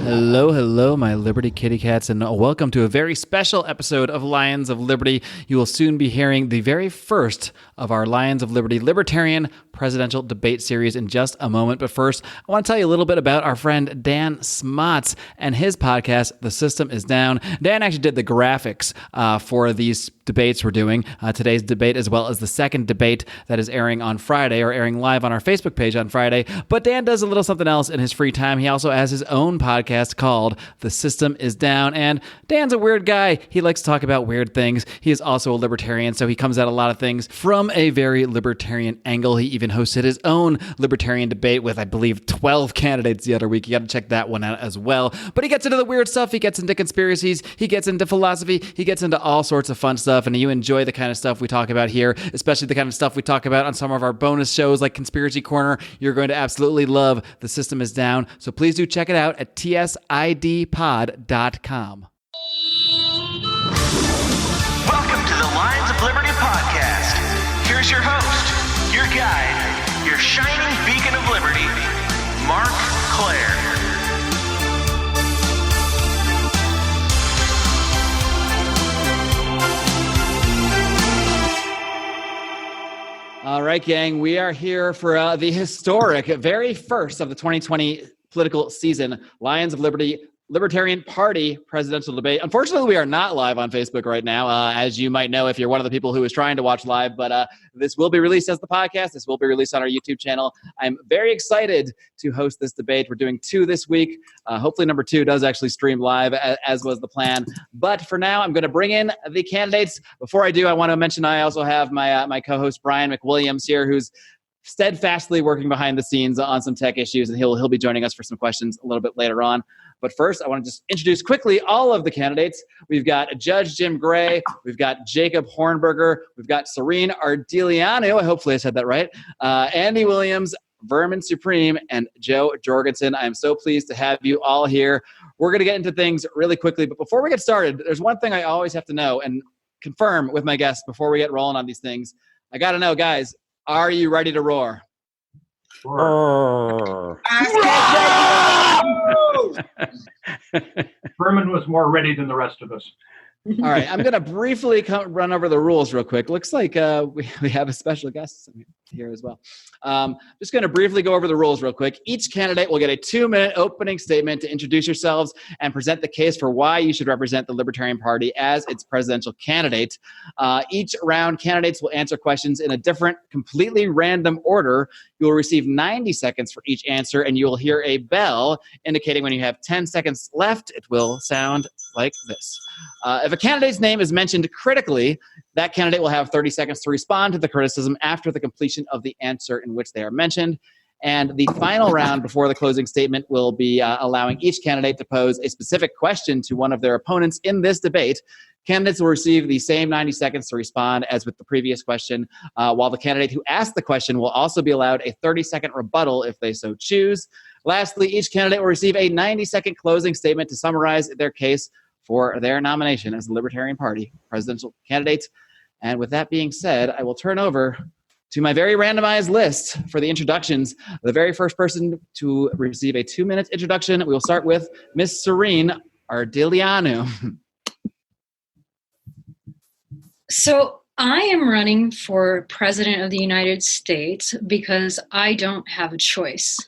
Hello, hello, my Liberty kitty cats, and welcome to a very special episode of Lions of Liberty. You will soon be hearing the very first of our Lions of Liberty Libertarian presidential debate series in just a moment. But first, I want to tell you a little bit about our friend Dan Smots and his podcast, The System is Down. Dan actually did the graphics for these debates we're doing, today's debate as well as the second debate that is airing on Friday or airing live on our Facebook page on Friday. But Dan does a little something else in his free time. He also has his own podcast called The System is Down. And Dan's a weird guy. He likes to talk about weird things. He is also a libertarian, so he comes at a lot of things from a very libertarian angle. He even hosted his own libertarian debate with, I believe, 12 candidates the other week. You got to check that one out as well. But he gets into the weird stuff. He gets into conspiracies. He gets into philosophy. He gets into all sorts of fun stuff. And you enjoy the kind of stuff we talk about here, especially the kind of stuff we talk about on some of our bonus shows like Conspiracy Corner. You're going to absolutely love The System is Down. So please do check it out at tsidpod.com. Welcome to the Lions of Liberty podcast. Here's your host, your guide, your shining beacon of liberty, Marc, Clair. All right, gang, we are here for the historic very first of the 2020 political season, Lions of Liberty Libertarian Party presidential debate. Unfortunately, we are not live on Facebook right now, as you might know if you're one of the people who is trying to watch live, but this will be released as the podcast. This will be released on our YouTube channel. I'm very excited to host this debate. We're doing 2 this week. Hopefully number 2 does actually stream live, as was the plan. But for now, I'm going to bring in the candidates. Before I do, I want to mention I also have my co-host Brian McWilliams here, who's steadfastly working behind the scenes on some tech issues, and he'll be joining us for some questions a little bit later on. But first, I want to just introduce quickly all of the candidates. We've got Judge Jim Gray, we've got Jacob Hornberger, we've got Sorinne Ardeleanu, hopefully I said that right, Andy Williams, Vermin Supreme, and Joe Jorgensen. I am so pleased to have you all here. We're going to get into things really quickly, but before we get started, there's one thing I always have to know and confirm with my guests before we get rolling on these things. I got to know, guys, are you ready to roar? Vermin was more ready than the rest of us. All right, I'm going to briefly run over the rules real quick. Looks like we have a special guest here as well. Just going to briefly go over the rules real quick. Each candidate will get a 2-minute opening statement to introduce yourselves and present the case for why you should represent the Libertarian Party as its presidential candidate. Each round, candidates will answer questions in a different, completely random order. You will receive 90 seconds for each answer, and you will hear a bell indicating when you have 10 seconds left. It will sound like this. If a candidate's name is mentioned critically, that candidate will have 30 seconds to respond to the criticism after the completion of the answer in which they are mentioned. And the final round before the closing statement will be allowing each candidate to pose a specific question to one of their opponents in this debate. Candidates will receive the same 90 seconds to respond as with the previous question, while the candidate who asked the question will also be allowed a 30-second rebuttal if they so choose. Lastly, each candidate will receive a 90-second closing statement to summarize their case for their nomination as the Libertarian Party presidential candidate. And with that being said, I will turn over to my very randomized list for the introductions. The very first person to receive a 2-minute introduction, we will start with Miss Sorinne Ardeleanu. So I am running for President of the United States because I don't have a choice.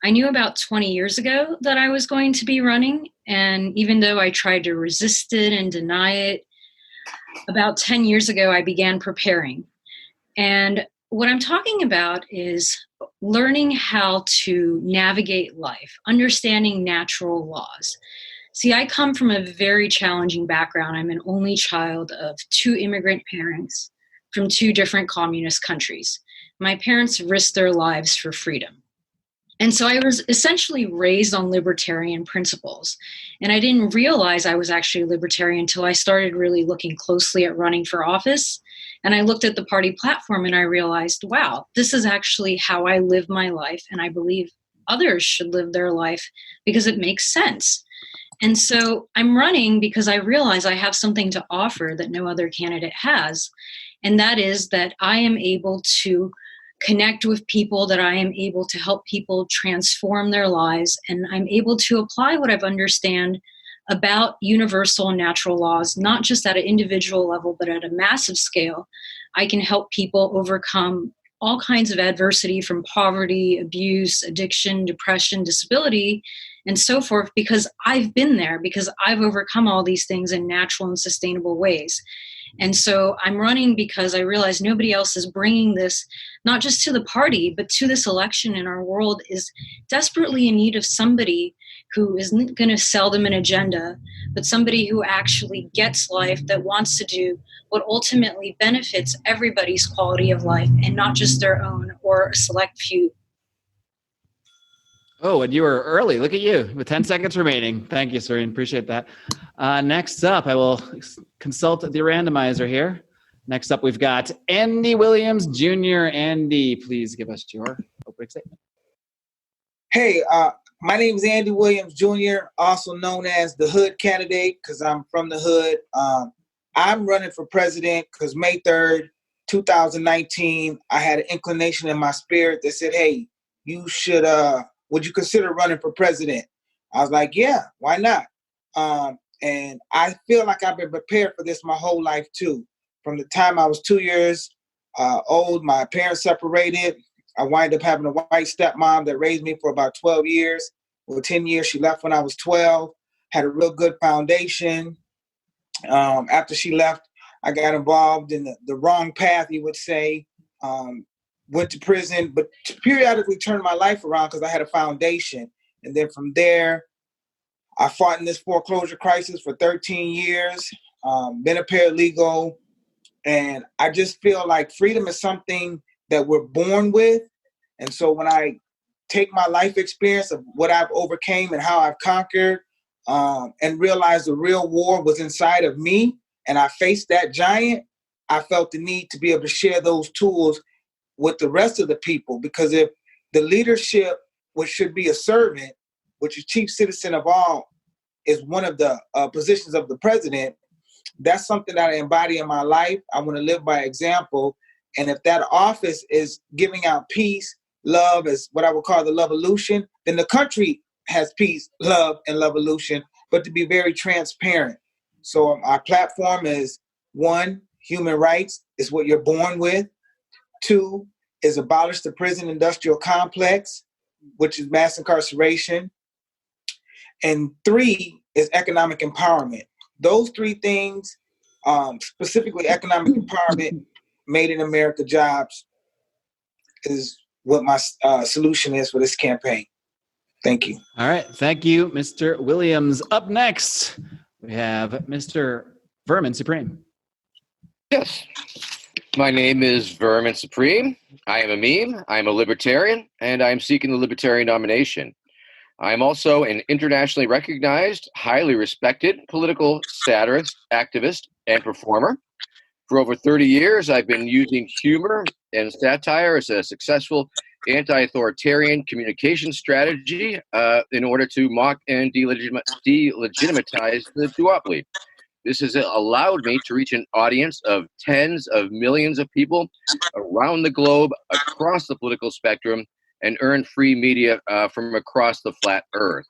I knew about 20 years ago that I was going to be running, and even though I tried to resist it and deny it, about 10 years ago I began preparing. And what I'm talking about is learning how to navigate life, understanding natural laws. See, I come from a very challenging background. I'm an only child of 2 immigrant parents from 2 different communist countries. My parents risked their lives for freedom. And so I was essentially raised on libertarian principles. And I didn't realize I was actually a libertarian until I started really looking closely at running for office. And I looked at the party platform and I realized, wow, this is actually how I live my life. And I believe others should live their life because it makes sense. And so I'm running because I realize I have something to offer that no other candidate has. And that is that I am able to connect with people, that I am able to help people transform their lives, and I'm able to apply what I've understand about universal and natural laws, not just at an individual level, but at a massive scale. I can help people overcome all kinds of adversity, from poverty, abuse, addiction, depression, disability, and so forth, because I've been there, because I've overcome all these things in natural and sustainable ways. And so I'm running because I realize nobody else is bringing this, not just to the party, but to this election. And our world is desperately in need of somebody who isn't going to sell them an agenda, but somebody who actually gets life, that wants to do what ultimately benefits everybody's quality of life and not just their own or a select few. Oh, and you were early. Look at you with 10 seconds remaining. Thank you, Sorinne. Appreciate that. Next up, I will consult the randomizer here. Next up, we've got Andy Williams Jr. Andy, please give us your opening statement. Hey, my name is Andy Williams Jr., also known as the Hood candidate, because I'm from the Hood. I'm running for president because May 3rd, 2019, I had an inclination in my spirit that said, hey, you should, would you consider running for president? I was like, yeah, why not? And I feel like I've been prepared for this my whole life too. From the time I was 2 years old, my parents separated. I wound up having a white stepmom that raised me for about 12 years. Well, 10 years, she left when I was 12, had a real good foundation. After she left, I got involved in the wrong path, you would say. Went to prison, but periodically turned my life around because I had a foundation. And then from there, I fought in this foreclosure crisis for 13 years, been a paralegal, and I just feel like freedom is something that we're born with. And so when I take my life experience of what I've overcame and how I've conquered, and realize the real war was inside of me, and I faced that giant, I felt the need to be able to share those tools with the rest of the people. Because if the leadership, which should be a servant, which is chief citizen of all, is one of the positions of the president, that's something that I embody in my life. I want to live by example. And if that office is giving out peace, love, as what I would call the love-evolution, then the country has peace, love, and love-evolution, but to be very transparent. So our platform is 1, human rights is what you're born with. 2 is abolish the prison industrial complex, which is mass incarceration. And 3 is economic empowerment. Those 3 things, specifically economic empowerment, made in America jobs, is what my solution is for this campaign. Thank you. All right. Thank you, Mr. Williams. Up next, we have Mr. Vermin Supreme. Yes. My name is Vermin Supreme. I am a meme. I am a libertarian, and I am seeking the Libertarian nomination. I am also an internationally recognized, highly respected political satirist, activist, and performer. For over 30 years, I've been using humor and satire as a successful anti-authoritarian communication strategy in order to mock and delegitimize the duopoly. This has allowed me to reach an audience of tens of millions of people around the globe, across the political spectrum, and earn free media from across the flat earth.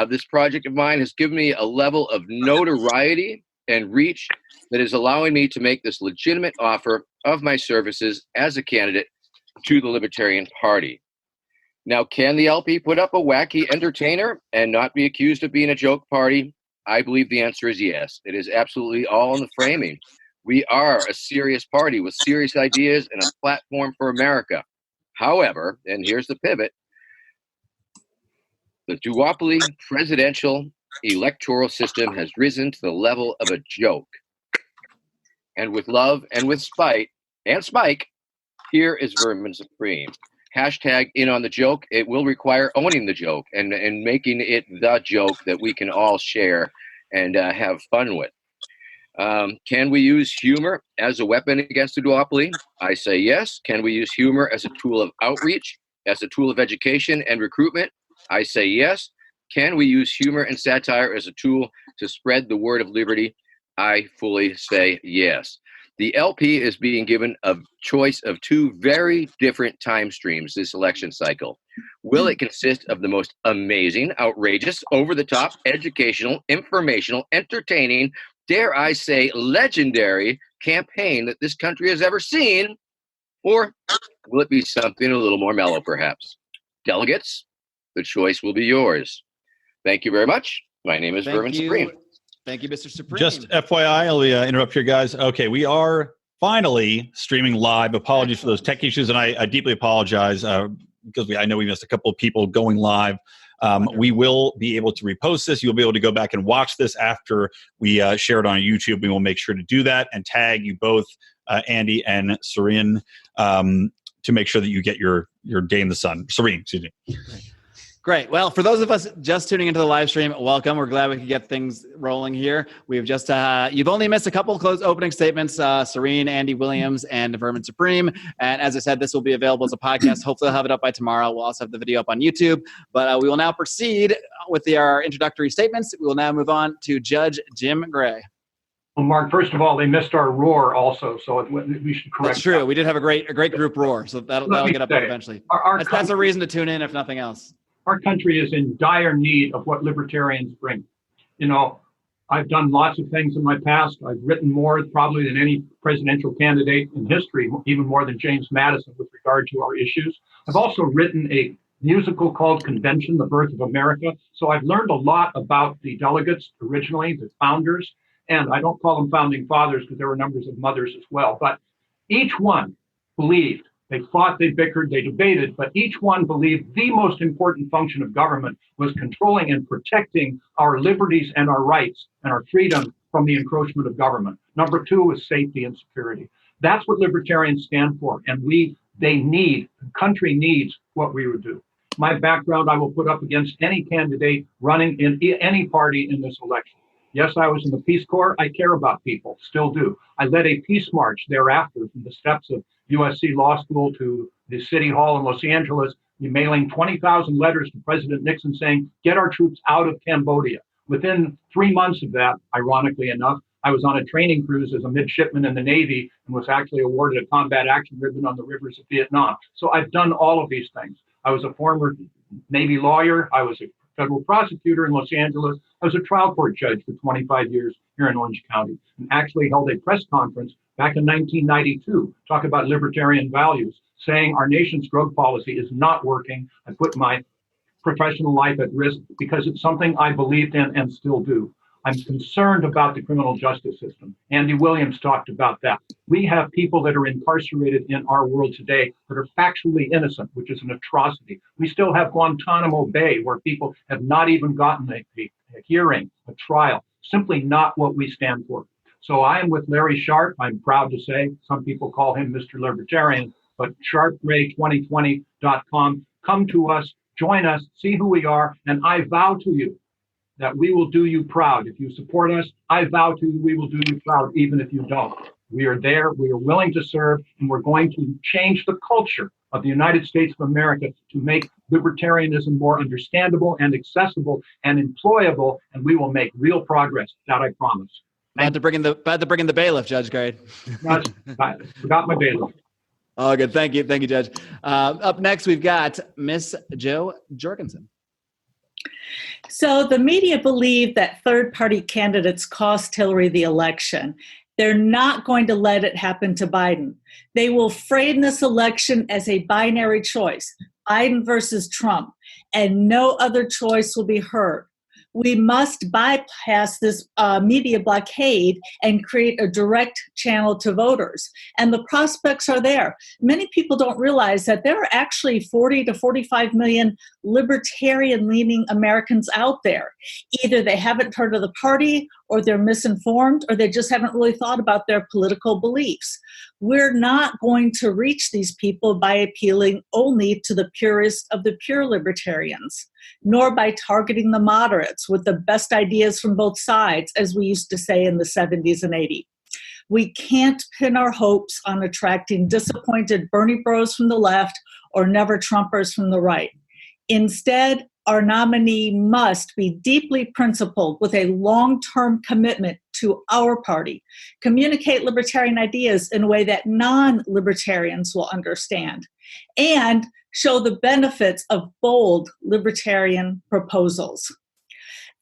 This project of mine has given me a level of notoriety and reach that is allowing me to make this legitimate offer of my services as a candidate to the Libertarian Party. Now, can the LP put up a wacky entertainer and not be accused of being a joke party? I believe the answer is yes. It is absolutely all in the framing. We are a serious party with serious ideas and a platform for America. However, and here's the pivot, the duopoly presidential electoral system has risen to the level of a joke. And with love and with spite and spike, here is Vermin Supreme. Hashtag in on the joke. It will require owning the joke and making it the joke that we can all share and have fun with. Can we use humor as a weapon against the duopoly? I say yes. Can we use humor as a tool of outreach, as a tool of education and recruitment? I say yes. Can we use humor and satire as a tool to spread the word of liberty? I fully say yes. The LP is being given a choice of two very different time streams this election cycle. Will it consist of the most amazing, outrageous, over-the-top, educational, informational, entertaining, dare I say, legendary campaign that this country has ever seen? Or will it be something a little more mellow, perhaps? Delegates, the choice will be yours. Thank you very much. My name is Vermin Supreme. Thank you, Mr. Supreme. Just FYI, I'll interrupt here, guys. Okay, we are finally streaming live. Apologies for those tech issues, and I deeply apologize because I know we missed a couple of people going live. We will be able to repost this. You'll be able to go back and watch this after we share it on YouTube. We will make sure to do that and tag you both, Andy and Sorinne, to make sure that you get your day in the sun. Sorinne, excuse me. Great. Well, for those of us just tuning into the live stream, welcome. We're glad we could get things rolling here. We've just, you've only missed a couple of closed opening statements, Sorinne, Andy Williams, and Vermin Supreme. And as I said, this will be available as a podcast. Hopefully I'll have it up by tomorrow. We'll also have the video up on YouTube. But we will now proceed with our introductory statements. We will now move on to Judge Jim Gray. Well, Mark, first of all, they missed our roar also, so we should correct. That's true. That. We did have a great group roar, so that'll get up eventually. That's a reason to tune in, if nothing else. Our country is in dire need of what libertarians bring. You know, I've done lots of things in my past. I've written more probably than any presidential candidate in history, even more than James Madison with regard to our issues. I've also written a musical called Convention, The Birth of America. So I've learned a lot about the delegates originally, the founders, and I don't call them founding fathers because there were numbers of mothers as well, but each one believed. They fought, they bickered, they debated, but each one believed the most important function of government was controlling and protecting our liberties and our rights and our freedom from the encroachment of government. Number two is safety and security. That's what libertarians stand for, and the country needs what we would do. My background, I will put up against any candidate running in any party in this election. Yes, I was in the Peace Corps. I care about people, still do. I led a peace march thereafter from the steps of USC Law School to the City Hall in Los Angeles, mailing 20,000 letters to President Nixon saying, get our troops out of Cambodia. Within 3 months of that, ironically enough, I was on a training cruise as a midshipman in the Navy and was actually awarded a combat action ribbon on the rivers of Vietnam. So I've done all of these things. I was a former Navy lawyer. I was a federal prosecutor in Los Angeles. I was a trial court judge for 25 years here in Orange County and actually held a press conference back in 1992, talk about libertarian values, saying our nation's drug policy is not working. I put my professional life at risk because it's something I believed in and still do. I'm concerned about the criminal justice system. Andy Williams talked about that. We have people that are incarcerated in our world today that are factually innocent, which is an atrocity. We still have Guantanamo Bay where people have not even gotten a hearing, a trial, simply not what we stand for. So I am with Larry Sharp. I'm proud to say, some people call him Mr. Libertarian, but sharpray2020.com. Come to us, join us, see who we are, and I vow to you that we will do you proud. If you support us, I vow to you we will do you proud, even if you don't. We are there, we are willing to serve, and we're going to change the culture of the United States of America to make libertarianism more understandable and accessible and employable, and we will make real progress. That I promise. Bad to bring in the bailiff, Judge Gray. I forgot my bailiff. Oh, good. Thank you, Judge. Up next, we've got Miss Jo Jorgensen. So the media believe that third-party candidates cost Hillary the election. They're not going to let it happen to Biden. They will frame this election as a binary choice, Biden versus Trump, and no other choice will be heard. We must bypass this media blockade and create a direct channel to voters. And the prospects are there. Many people don't realize that there are actually 40 to 45 million libertarian-leaning Americans out there. Either they haven't heard of the party, or they're misinformed, or they just haven't really thought about their political beliefs. We're not going to reach these people by appealing only to the purest of the pure libertarians, nor by targeting the moderates with the best ideas from both sides, as we used to say in the 70s and 80s. We can't pin our hopes on attracting disappointed Bernie bros from the left or never Trumpers from the right. Instead, our nominee must be deeply principled with a long-term commitment to our party. Communicate libertarian ideas in a way that non-libertarians will understand. And show the benefits of bold libertarian proposals.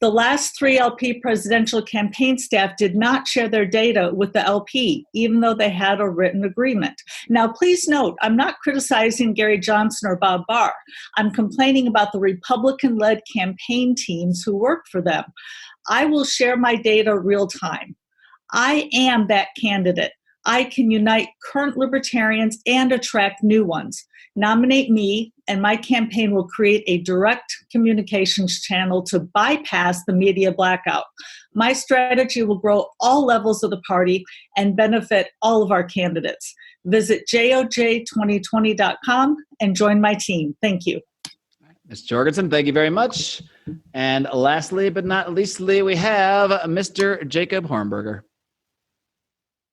The last 3 LP presidential campaign staff did not share their data with the LP, even though they had a written agreement. Now, please note, I'm not criticizing Gary Johnson or Bob Barr. I'm complaining about the Republican-led campaign teams who work for them. I will share my data real time. I am that candidate. I can unite current libertarians and attract new ones. Nominate me, and my campaign will create a direct communications channel to bypass the media blackout. My strategy will grow all levels of the party and benefit all of our candidates. Visit joj2020.com and join my team. Thank you. Ms. Jorgensen, thank you very much. And lastly, but not leastly, we have Mr. Jacob Hornberger.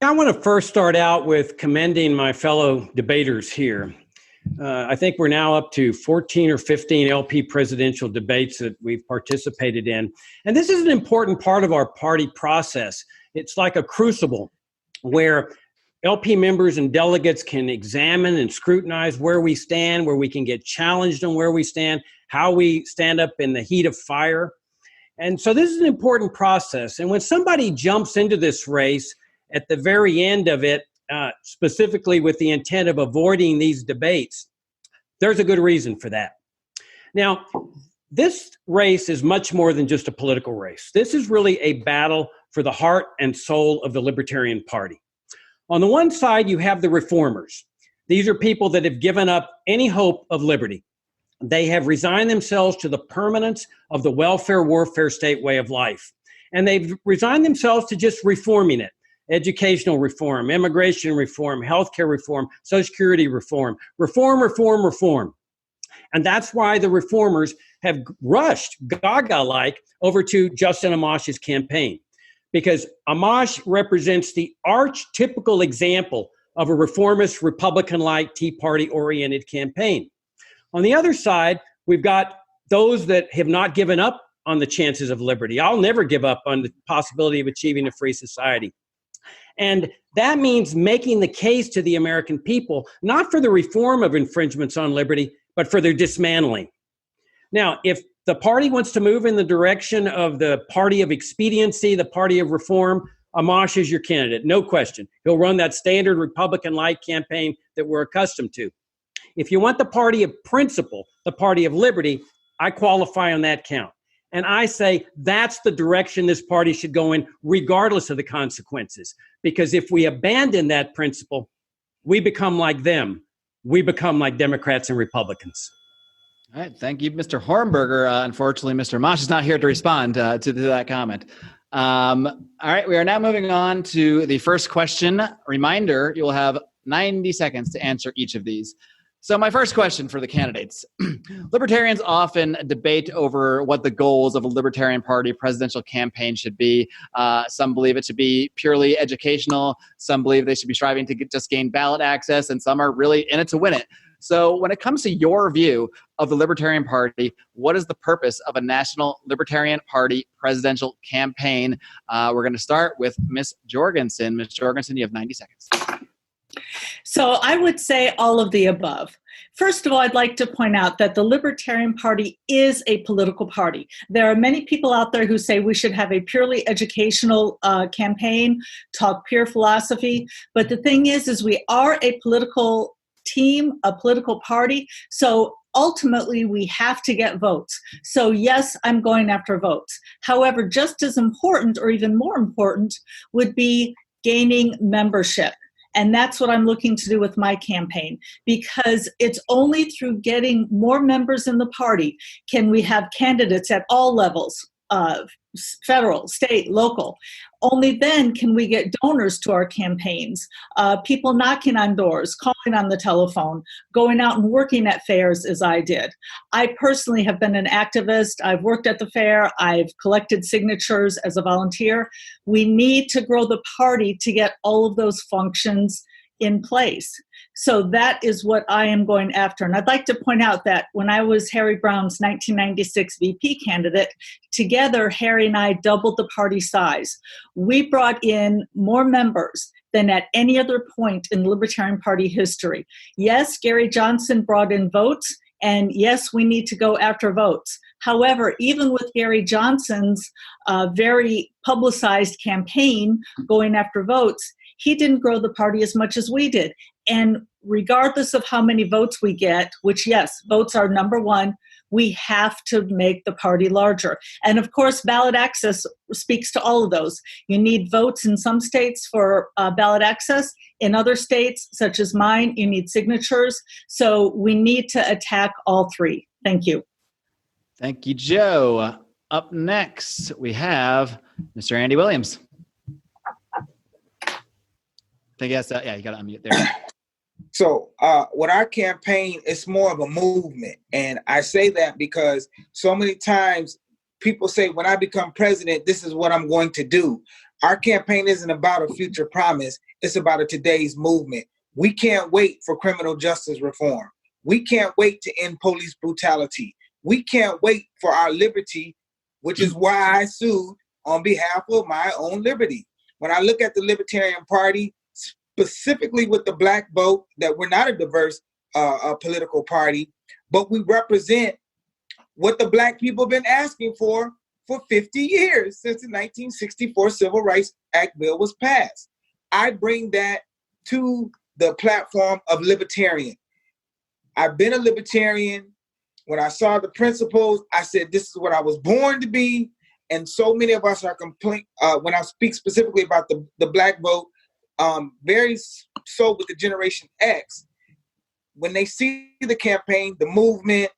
I want to first start out with commending my fellow debaters here. I think we're now up to 14 or 15 LP presidential debates that we've participated in. And this is an important part of our party process. It's like a crucible where LP members and delegates can examine and scrutinize where we stand, where we can get challenged on where we stand, how we stand up in the heat of fire. And so this is an important process. And when somebody jumps into this race at the very end of it, specifically with the intent of avoiding these debates, there's a good reason for that. Now, this race is much more than just a political race. This is really a battle for the heart and soul of the Libertarian Party. On the one side, you have the reformers. These are people that have given up any hope of liberty. They have resigned themselves to the permanence of the welfare warfare state way of life. And they've resigned themselves to just reforming it. Educational reform, immigration reform, healthcare reform, Social Security reform, reform. And that's why the reformers have rushed gaga-like over to Justin Amash's campaign. Because Amash represents the archetypical example of a reformist, Republican-like, Tea Party-oriented campaign. On the other side, we've got those that have not given up on the chances of liberty. I'll never give up on the possibility of achieving a free society. And that means making the case to the American people, not for the reform of infringements on liberty, but for their dismantling. Now, if the party wants to move in the direction of the party of expediency, the party of reform, Amash is your candidate, no question. He'll run that standard Republican-like campaign that we're accustomed to. If you want the party of principle, the party of liberty, I qualify on that count. And I say that's the direction this party should go in, regardless of the consequences. Because if we abandon that principle, we become like them. We become like Democrats and Republicans. All right. Thank you, Mr. Hornberger. Unfortunately, Mr. Amash is not here to respond to that comment. All right. We are now moving on to the first question. Reminder, you will have 90 seconds to answer each of these. So my first question for the candidates. Libertarians often debate over what the goals of a Libertarian Party presidential campaign should be. Some believe it should be purely educational. Some believe they should be striving to just gain ballot access, and some are really in it to win it. So when it comes to your view of the Libertarian Party, what is the purpose of a National Libertarian Party presidential campaign? We're going to start with Ms. Jorgensen. Ms. Jorgensen, you have 90 seconds. So I would say all of the above. First of all, I'd like to point out that the Libertarian Party is a political party. There are many people out there who say we should have a purely educational campaign, talk pure philosophy. But the thing is we are a political team, a political party. So ultimately, we have to get votes. So yes, I'm going after votes. However, just as important or even more important would be gaining membership. And that's what I'm looking to do with my campaign, because it's only through getting more members in the party can we have candidates at all levels, federal, state, local. Only then can we get donors to our campaigns, people knocking on doors, calling on the telephone, going out and working at fairs as I did. I personally have been an activist. I've worked at the fair. I've collected signatures as a volunteer. We need to grow the party to get all of those functions in place. So that is what I am going after. And I'd like to point out that when I was Harry Brown's 1996 VP candidate, together, Harry and I doubled the party size. We brought in more members than at any other point in Libertarian Party history. Yes, Gary Johnson brought in votes, and yes, we need to go after votes. However, even with Gary Johnson's very publicized campaign going after votes, he didn't grow the party as much as we did. And regardless of how many votes we get, which yes, votes are number one, we have to make the party larger. And of course, ballot access speaks to all of those. You need votes in some states for ballot access. In other states, such as mine, you need signatures. So we need to attack all three. Thank you. Thank you, Joe. Up next, we have Mr. Andy Williams. I guess, yeah, you got to unmute there. So with our campaign, it's more of a movement. And I say that because so many times people say, when I become president, this is what I'm going to do. Our campaign isn't about a future promise. It's about a today's movement. We can't wait for criminal justice reform. We can't wait to end police brutality. We can't wait for our liberty, which is why I sued on behalf of my own liberty. When I look at the Libertarian Party, specifically with the Black vote, that we're not a diverse political party, but we represent what the Black people have been asking for 50 years, since the 1964 Civil Rights Act bill was passed. I bring that to the platform of Libertarian. I've been a Libertarian. When I saw the principles, I said, this is what I was born to be. And so many of us are when I speak specifically about the Black vote, very so with the Generation X, when they see the campaign, the movement,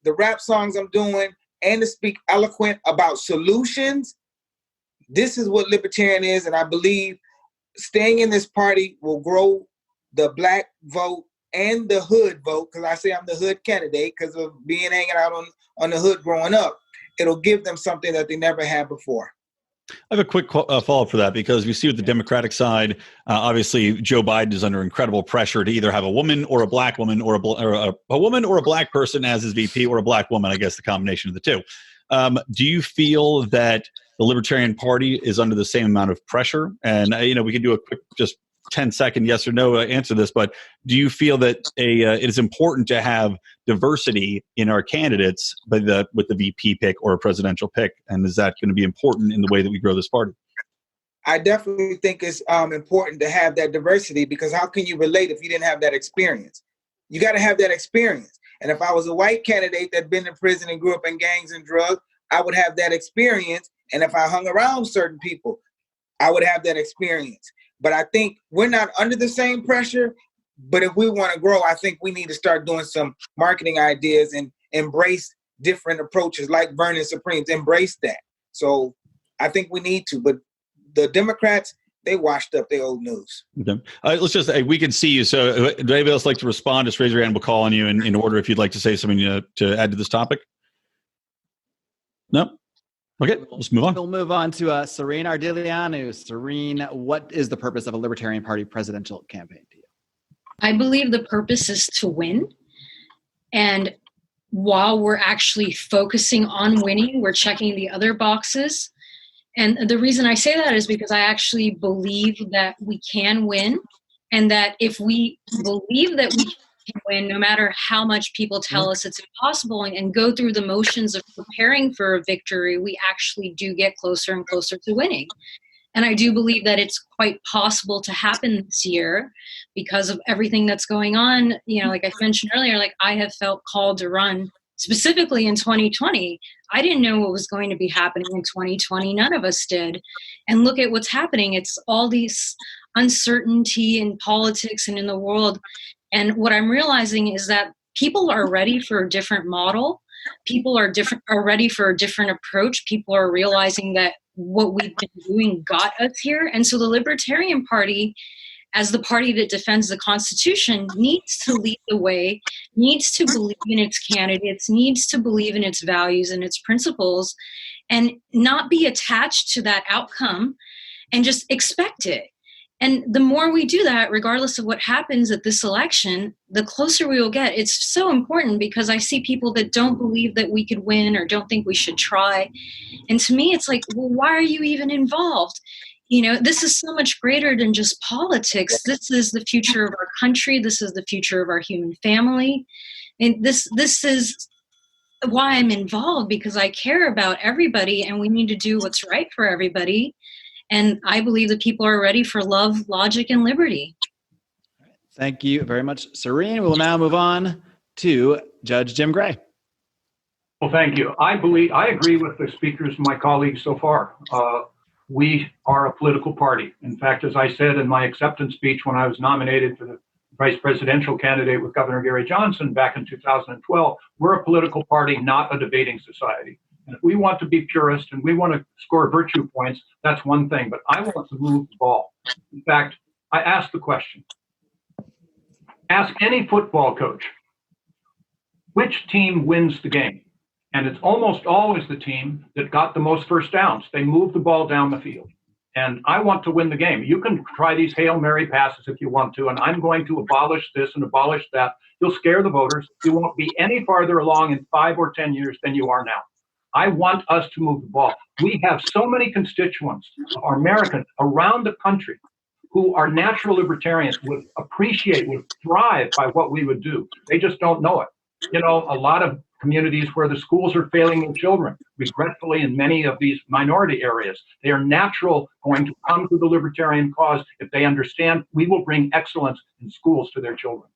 the rap songs I'm doing, and to speak eloquent about solutions, this is what Libertarian is. And I believe staying in this party will grow the Black vote and the hood vote, because I say I'm the hood candidate because of being hanging out on the hood growing up. It'll give them something that they never had before. I have a quick follow-up for that, because we see with the Democratic side, obviously Joe Biden is under incredible pressure to either have a woman or a Black woman, or a woman or a Black person as his VP, or a Black woman, I guess the combination of the two. Do you feel that the Libertarian Party is under the same amount of pressure? And we can do a quick, just 10-second yes or no answer this, but do you feel that it is important to have diversity in our candidates with the VP pick or a presidential pick? And is that going to be important in the way that we grow this party? I definitely think it's important to have that diversity, because how can you relate if you didn't have that experience? You got to have that experience. And if I was a white candidate that'd been in prison and grew up in gangs and drugs, I would have that experience. And if I hung around certain people, I would have that experience. But I think we're not under the same pressure. But if we want to grow, I think we need to start doing some marketing ideas and embrace different approaches like Vermin Supremes. Embrace that. So I think we need to. But the Democrats, they washed up their old news. Okay. Let's just, we can see you. So would anybody else like to respond? Just raise your hand. We'll call on you in order if you'd like to say something to add to this topic. No? Okay, let's move on. We'll move on to Sorinne Ardeleanu. Sorinne, what is the purpose of a Libertarian Party presidential campaign to you? I believe the purpose is to win. And while we're actually focusing on winning, we're checking the other boxes. And the reason I say that is because I actually believe that we can win, and that if we believe that we can win, no matter how much people tell us it's impossible, and go through the motions of preparing for a victory, we actually do get closer and closer to winning. And I do believe that it's quite possible to happen this year because of everything that's going on. Like I mentioned earlier, like I have felt called to run specifically in 2020. I didn't know what was going to be happening in 2020. None of us did. And look at what's happening. It's all these uncertainty in politics and in the world. And what I'm realizing is that people are ready for a different model. People are ready for a different approach. People are realizing that what we've been doing got us here. And so the Libertarian Party, as the party that defends the Constitution, needs to lead the way, needs to believe in its candidates, needs to believe in its values and its principles, and not be attached to that outcome and just expect it. And the more we do that, regardless of what happens at this election, the closer we will get. It's so important because I see people that don't believe that we could win or don't think we should try. And to me, it's like, well, why are you even involved? This is so much greater than just politics. This is the future of our country. This is the future of our human family. And this is why I'm involved, because I care about everybody and we need to do what's right for everybody. And I believe that people are ready for love, logic, and liberty. Thank you very much, Sorinne. We'll now move on to Judge Jim Gray. Well, thank you. I agree with the speakers, my colleagues so far. We are a political party. In fact, as I said in my acceptance speech when I was nominated for the vice presidential candidate with Governor Gary Johnson back in 2012, we're a political party, not a debating society. And if we want to be purist and we want to score virtue points, that's one thing. But I want to move the ball. In fact, I asked the question. Ask any football coach, which team wins the game? And it's almost always the team that got the most first downs. They move the ball down the field. And I want to win the game. You can try these Hail Mary passes if you want to, and I'm going to abolish this and abolish that. You'll scare the voters. You won't be any farther along in 5 or 10 years than you are now. I want us to move the ball. We have so many constituents, Americans around the country, who are natural libertarians, would appreciate, would thrive by what we would do. They just don't know it. A lot of communities where the schools are failing their children, regretfully in many of these minority areas, they are going to come to the libertarian cause if they understand we will bring excellence in schools to their children.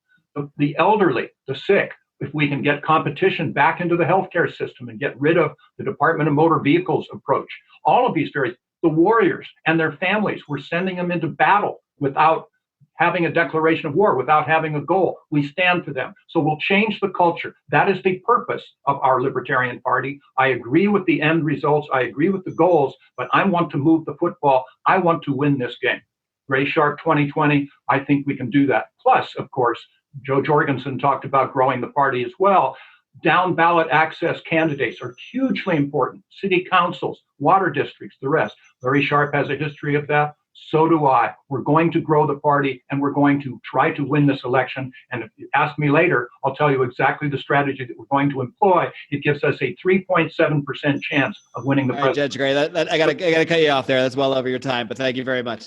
The elderly, the sick, if we can get competition back into the healthcare system and get rid of the Department of Motor Vehicles approach, all of these areas, the warriors and their families, we're sending them into battle without having a declaration of war, without having a goal. We stand for them. So we'll change the culture. That is the purpose of our Libertarian Party. I agree with the end results. I agree with the goals, but I want to move the football. I want to win this game. Gray Shark 2020, I think we can do that. Plus, of course, Joe Jorgensen talked about growing the party as well. Down ballot access candidates are hugely important. City councils, water districts, the rest. Larry Sharp has a history of that. So do I. We're going to grow the party and we're going to try to win this election. And if you ask me later, I'll tell you exactly the strategy that we're going to employ. It gives us a 3.7% chance of winning the presidency. Judge Gray, I gotta cut you off there. That's well over your time, but thank you very much.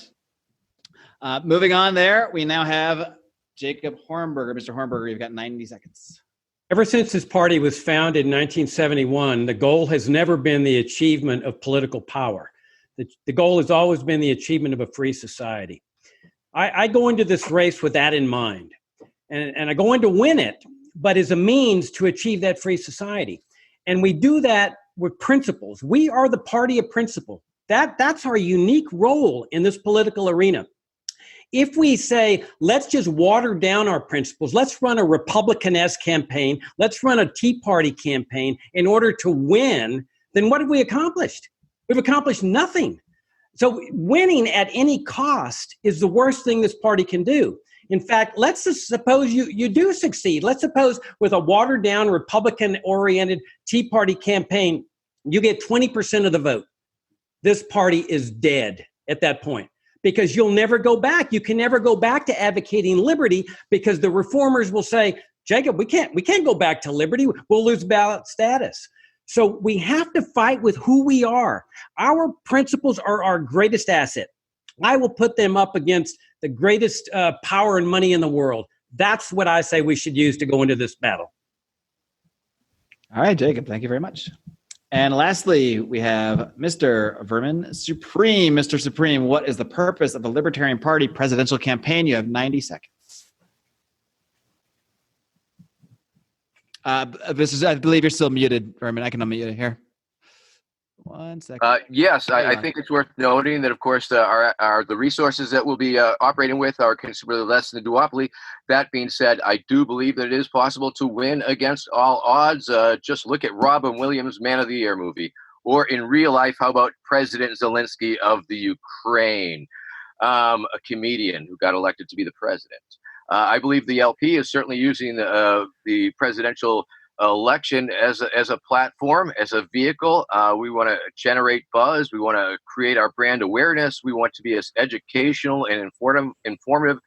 Moving on there, we now have Jacob Hornberger. Mr. Hornberger, you've got 90 seconds. Ever since this party was founded in 1971, the goal has never been the achievement of political power. The goal has always been the achievement of a free society. I go into this race with that in mind, and I go in to win it, but as a means to achieve that free society. And we do that with principles. We are the party of principle. That's our unique role in this political arena. If we say, let's just water down our principles, let's run a Republican-esque campaign, let's run a Tea Party campaign in order to win, then what have we accomplished? We've accomplished nothing. So winning at any cost is the worst thing this party can do. In fact, let's just suppose you do succeed. Let's suppose with a watered-down, Republican-oriented Tea Party campaign, you get 20% of the vote. This party is dead at that point. Because you'll never go back. You can never go back to advocating liberty because the reformers will say, Jacob, we can't go back to liberty. We'll lose ballot status. So we have to fight with who we are. Our principles are our greatest asset. I will put them up against the greatest power and money in the world. That's what I say we should use to go into this battle. All right, Jacob, thank you very much. And lastly, we have Mr. Vermin Supreme. Mr. Supreme, what is the purpose of the Libertarian Party presidential campaign? You have 90 seconds. I believe you're still muted, Vermin. I can unmute you here. 1 second. Yes, I think it's worth noting that, of course, the resources that we'll be operating with are considerably less than the duopoly. That being said, I do believe that it is possible to win against all odds. Just look at Robin Williams' Man of the Year movie. Or in real life, how about President Zelensky of the Ukraine, a comedian who got elected to be the president. I believe the LP is certainly using the presidential election as a platform, as a vehicle. We want to generate buzz. We want to create our brand awareness. We want to be as educational and informative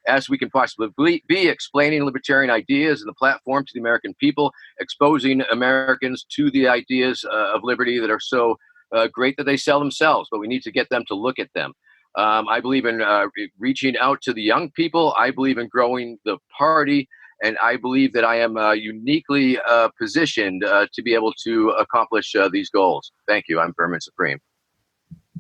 as we can possibly be, explaining libertarian ideas and the platform to the American people, exposing Americans to the ideas of liberty that are so great that they sell themselves, but we need to get them to look at them. I believe in reaching out to the young people. I believe in growing the party, and I believe that I am uniquely positioned to be able to accomplish these goals. Thank you. I'm Vermin Supreme.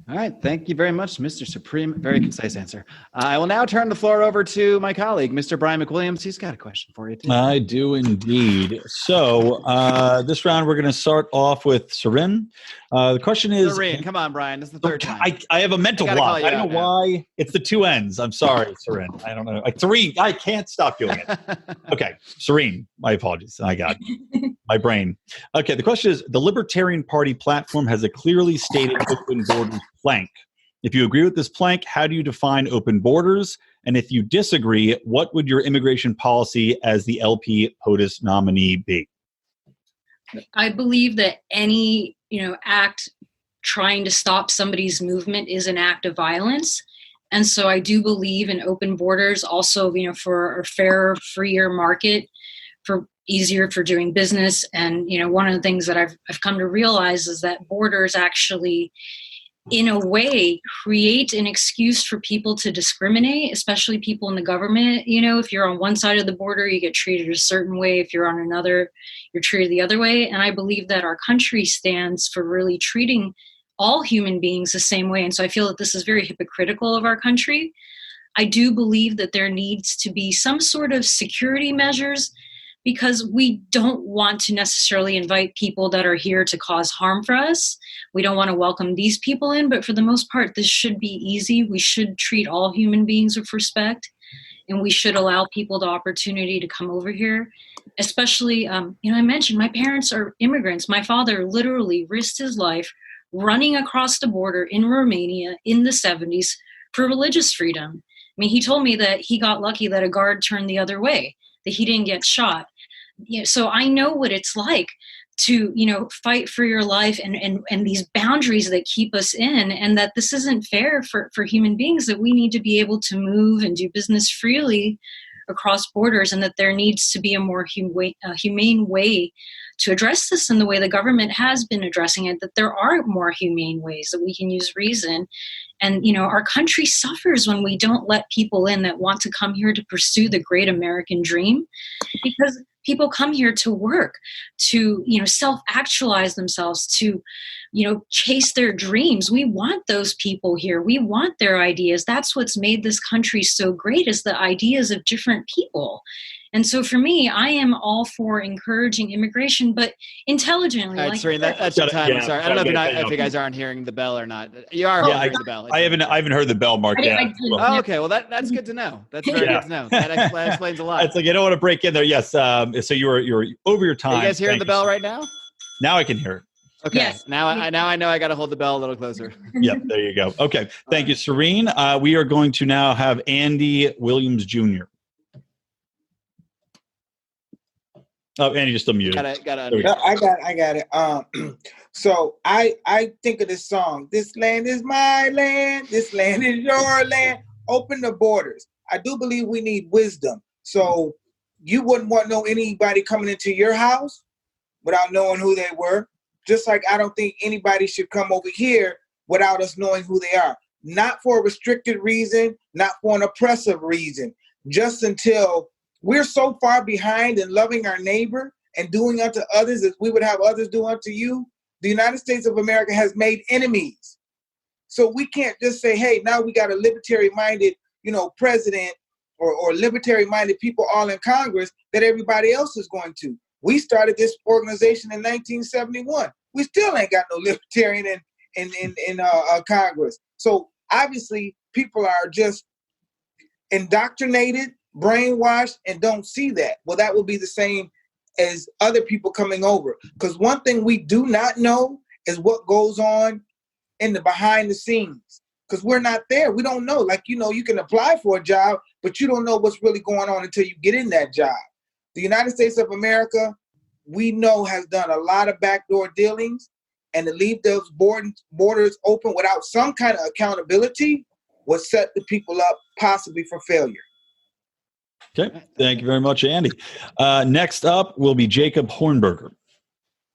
All right. Thank you very much, Mr. Supreme. Very concise answer. I will now turn the floor over to my colleague, Mr. Brian McWilliams. He's got a question for you, too. I do indeed. So this round, we're going to start off with Sorinne. The question is... Sorinne, come on, Brian. This is the third time. I have a mental block. I don't know now. why. It's the two ends. I'm sorry, Sorinne. I don't know. Three. I can't stop doing it. Okay. Sorinne, my apologies. I got my brain. Okay. The question is, the Libertarian Party platform has a clearly stated open borders plank. If you agree with this plank, how do you define open borders? And if you disagree, what would your immigration policy as the LP POTUS nominee be? I believe that any, act trying to stop somebody's movement is an act of violence. And so I do believe in open borders also, for a fairer, freer market, for easier for doing business. And, one of the things that I've come to realize is that borders actually, in a way, create an excuse for people to discriminate, especially people in the government. If you're on one side of the border, you get treated a certain way. If you're on another, you're treated the other way. And I believe that our country stands for really treating all human beings the same way. And so I feel that this is very hypocritical of our country. I do believe that there needs to be some sort of security measures, because we don't want to necessarily invite people that are here to cause harm for us. We don't want to welcome these people in, but for the most part, this should be easy. We should treat all human beings with respect, and we should allow people the opportunity to come over here. Especially, I mentioned my parents are immigrants. My father literally risked his life running across the border in Romania in the 70s for religious freedom. I mean, he told me that he got lucky that a guard turned the other way, that he didn't get shot. So I know what it's like to, fight for your life and these boundaries that keep us in, and that this isn't fair for human beings, that we need to be able to move and do business freely across borders, and that there needs to be a more humane way to address this in the way the government has been addressing it, that there are more humane ways that we can use reason. And, our country suffers when we don't let people in that want to come here to pursue the great American dream, because people come here to work, to, self-actualize themselves, to, chase their dreams. We want those people here. We want their ideas. That's what's made this country so great, is the ideas of different people. And so for me, I am all for encouraging immigration, but intelligently. All right, Sorinne, that's your time. I'm sorry. I don't know if you guys aren't hearing the bell or not. You are hearing the bell. I haven't heard the bell, Marc. Oh, okay. Well, that's good to know. That's very good to know. That explains a lot. It's like, I don't want to break in there. Yes. So you're over your time. Are you guys hearing the bell right now? Now I can hear it. Okay. Yes. Now I know I got to hold the bell a little closer. Yep. There you go. Okay. Thank you, Sorinne. We are going to now have Andy Williams Jr. Oh, Andy just unmuted. I got it. So I think of this song. This land is my land. This land is your land. Open the borders. I do believe we need wisdom. So you wouldn't want to know anybody coming into your house without knowing who they were. Just like I don't think anybody should come over here without us knowing who they are. Not for a restricted reason, not for an oppressive reason. Just until we're so far behind in loving our neighbor and doing unto others as we would have others do unto you. The United States of America has made enemies. So we can't just say, hey, now we got a libertarian-minded, president or libertarian-minded people all in Congress that everybody else is going to. We started this organization in 1971. We still ain't got no libertarian in Congress. So obviously people are just indoctrinated, brainwashed, and don't see that. Well, that will be the same as other people coming over. Because one thing we do not know is what goes on in the behind the scenes. Because we're not there. We don't know. Like, you can apply for a job, but you don't know what's really going on until you get in that job. The United States of America, we know has done a lot of backdoor dealings, and to leave those borders open without some kind of accountability will set the people up possibly for failure. Okay, thank you very much, Andy. Next up will be Jacob Hornberger.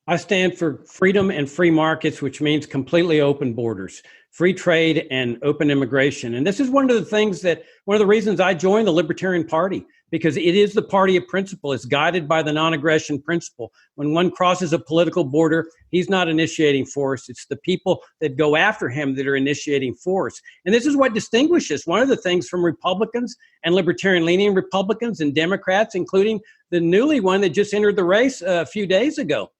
I stand for freedom and free markets, which means completely open borders, free trade and open immigration. And this is one of the reasons I joined the Libertarian Party, because it is the party of principle. It's guided by the non-aggression principle. When one crosses a political border, he's not initiating force. It's the people that go after him that are initiating force. And this is what distinguishes one of the things from Republicans and libertarian-leaning Republicans and Democrats, including the newly one that just entered the race a few days ago.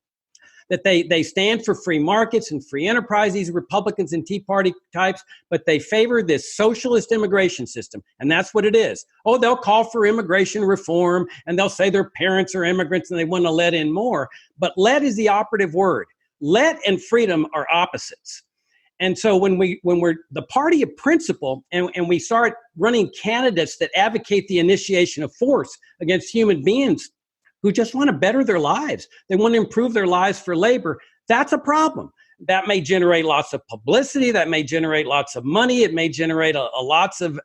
That they stand for free markets and free enterprise, these Republicans and Tea Party types, but they favor this socialist immigration system. And that's what it is. Oh, they'll call for immigration reform, and they'll say their parents are immigrants and they want to let in more. But let is the operative word. Let and freedom are opposites. And so when we're the party of principle and we start running candidates that advocate the initiation of force against human beings who just want to better their lives, they want to improve their lives for labor, that's a problem. That may generate lots of publicity, that may generate lots of money, it may generate lots of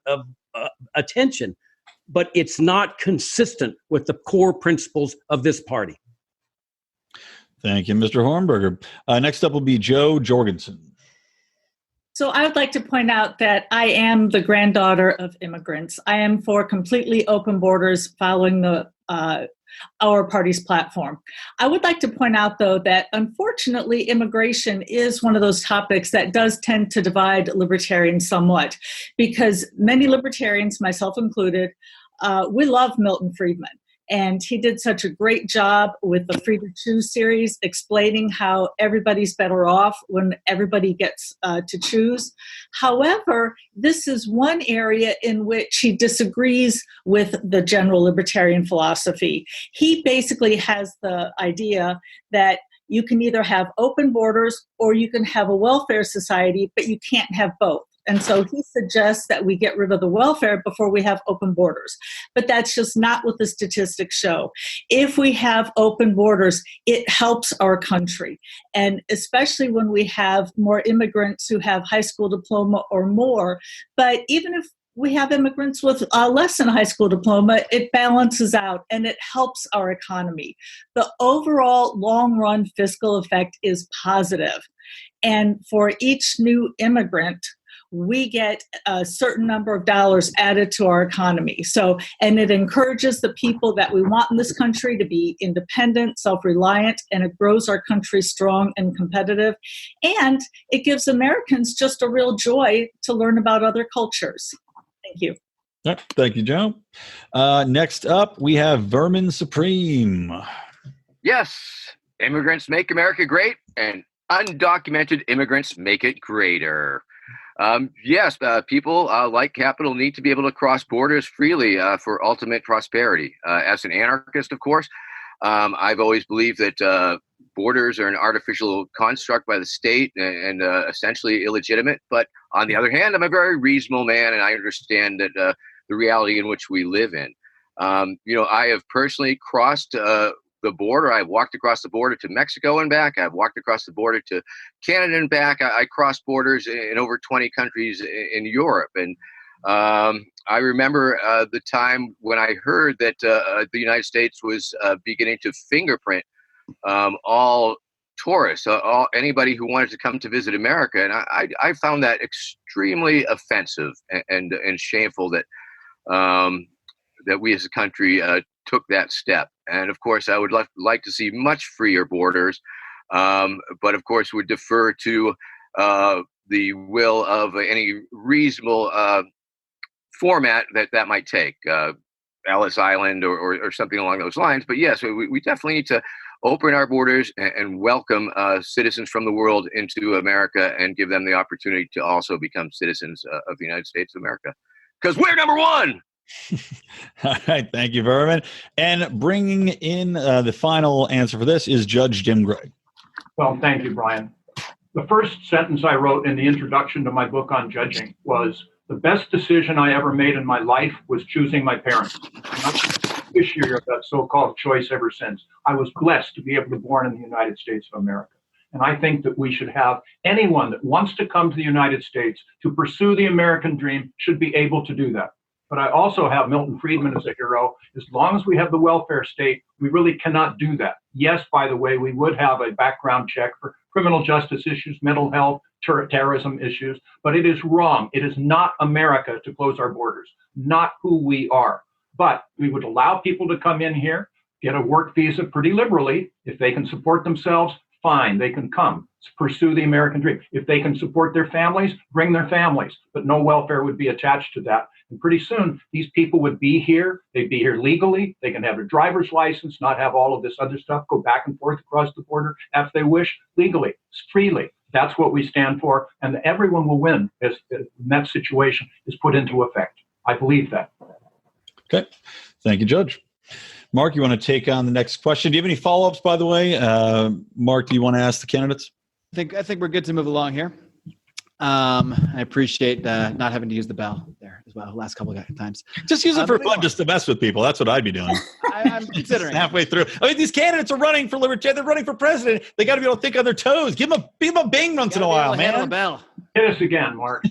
attention, but it's not consistent with the core principles of this party. Thank you, Mr. Hornberger. Next up will be Joe Jorgensen. So I would like to point out that I am the granddaughter of immigrants. I am for completely open borders following our party's platform. I would like to point out, though, that unfortunately, immigration is one of those topics that does tend to divide libertarians somewhat, because many libertarians, myself included, we love Milton Friedman. And he did such a great job with the Free to Choose series, explaining how everybody's better off when everybody gets to choose. However, this is one area in which he disagrees with the general libertarian philosophy. He basically has the idea that you can either have open borders or you can have a welfare society, but you can't have both. And so he suggests that we get rid of the welfare before we have open borders. But that's just not what the statistics show. If we have open borders, it helps our country. And especially when we have more immigrants who have high school diploma or more. But even if we have immigrants with less than a high school diploma, it balances out and it helps our economy. The overall long-run fiscal effect is positive. And for each new immigrant, we get a certain number of dollars added to our economy. And it encourages the people that we want in this country to be independent, self-reliant, and it grows our country strong and competitive. And it gives Americans just a real joy to learn about other cultures. Thank you. Yep, thank you, Joe. Next up, we have Vermin Supreme. Yes, immigrants make America great, and undocumented immigrants make it greater. Yes, people like capital need to be able to cross borders freely for ultimate prosperity. As an anarchist, of course, I've always believed that borders are an artificial construct by the state and essentially illegitimate. But on the other hand, I'm a very reasonable man, and I understand that the reality in which we live in. I have personally crossed the border. I've walked across the border to Mexico and back. I've walked across the border to Canada and back. I crossed borders in over 20 countries in Europe. And I remember the time when I heard that the United States was beginning to fingerprint all tourists, anybody who wanted to come to visit America. And I found that extremely offensive and shameful that that we as a country took that step. And of course, I would like to see much freer borders, but of course would defer to the will of any reasonable format that might take, Ellis Island or something along those lines. But yes, we definitely need to open our borders and welcome citizens from the world into America and give them the opportunity to also become citizens of the United States of America. Because we're number one! All right, thank you, Vermin. And bringing in the final answer for this is Judge Jim Gregg. Well, thank you, Brian. The first sentence I wrote in the introduction to my book on judging was, the best decision I ever made in my life was choosing my parents. beneficiary of that so-called choice ever since. I was blessed to be able to be born in the United States of America. And I think that we should have anyone that wants to come to the United States to pursue the American dream should be able to do that. But I also have Milton Friedman as a hero. As long as we have the welfare state, we really cannot do that. Yes, by the way, we would have a background check for criminal justice issues, mental health, terrorism issues, but it is wrong. It is not America to close our borders, not who we are. But we would allow people to come in here, get a work visa pretty liberally. If they can support themselves, fine, they can come, pursue the American dream. If they can support their families, bring their families, but no welfare would be attached to that. And pretty soon, these people would be here. They'd be here legally. They can have a driver's license, not have all of this other stuff, go back and forth across the border if they wish, legally, freely. That's what we stand for. And everyone will win as that situation is put into effect. I believe that. Okay. Thank you, Judge. Mark, you want to take on the next question? Do you have any follow-ups, by the way? Mark, do you want to ask the candidates? I think we're good to move along here. I appreciate not having to use the bell there as well last couple of times. Just use it for fun, just to mess with people. That's what I'd be doing. I'm considering halfway through. I mean, these candidates are running for Libertarian. They're running for president. They got to be able to think on their toes. Give them a bing once in a while, man. The bell. Hit us again, Mark.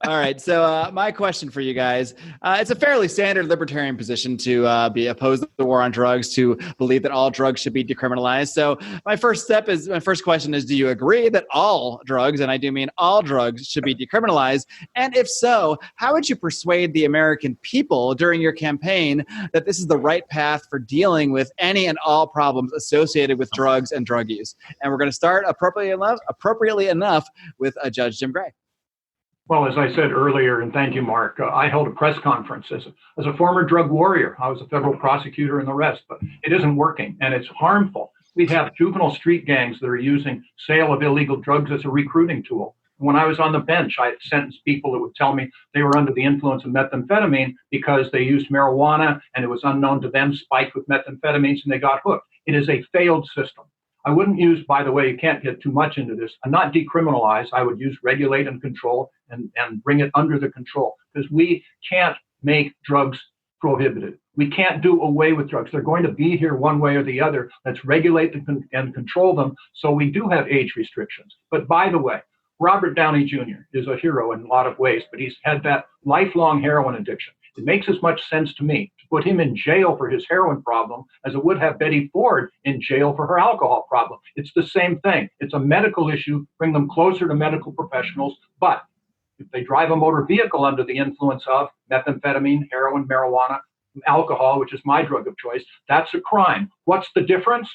All right. So my question for you guys, it's a fairly standard libertarian position to be opposed to the war on drugs, to believe that all drugs should be decriminalized. So my first question is, do you agree that all drugs, and I do mean all drugs, should be decriminalized? And if so, how would you persuade the American people during your campaign that this is the right path for dealing with any and all problems associated with drugs and drug use? And we're going to start appropriately enough with Judge Jim Gray. Well, as I said earlier, and thank you, Mark, I held a press conference as a former drug warrior. I was a federal prosecutor and the rest, but it isn't working and it's harmful. We have juvenile street gangs that are using sale of illegal drugs as a recruiting tool. When I was on the bench, I sentenced people that would tell me they were under the influence of methamphetamine because they used marijuana and it was unknown to them, spiked with methamphetamines, and they got hooked. It is a failed system. I wouldn't use, by the way, you can't get too much into this, and not decriminalize. I would use regulate and control and bring it under the control, because we can't make drugs prohibited. We can't do away with drugs. They're going to be here one way or the other. Let's regulate and control them so we do have age restrictions. But by the way, Robert Downey Jr. is a hero in a lot of ways, but he's had that lifelong heroin addiction. It makes as much sense to me to put him in jail for his heroin problem as it would have Betty Ford in jail for her alcohol problem. It's the same thing. It's a medical issue. Bring them closer to medical professionals. But if they drive a motor vehicle under the influence of methamphetamine, heroin, marijuana, alcohol, which is my drug of choice, that's a crime. What's the difference?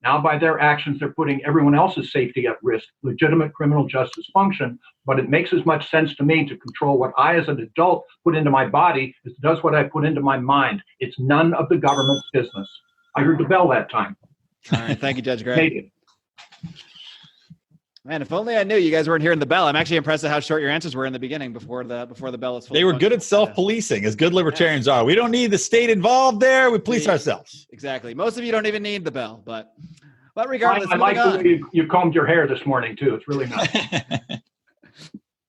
Now, by their actions, they're putting everyone else's safety at risk, legitimate criminal justice function. But it makes as much sense to me to control what I, as an adult, put into my body as it does what I put into my mind. It's none of the government's business. I heard the bell that time. All right. Thank you, Judge Gray. Man, if only I knew you guys weren't hearing the bell. I'm actually impressed at how short your answers were in the beginning before the bell is full. They were good at self-policing, as good libertarians are. We don't need the state involved there. We police ourselves. Exactly. Most of you don't even need the bell, but regardless. I like the way you combed your hair this morning, too. It's really nice.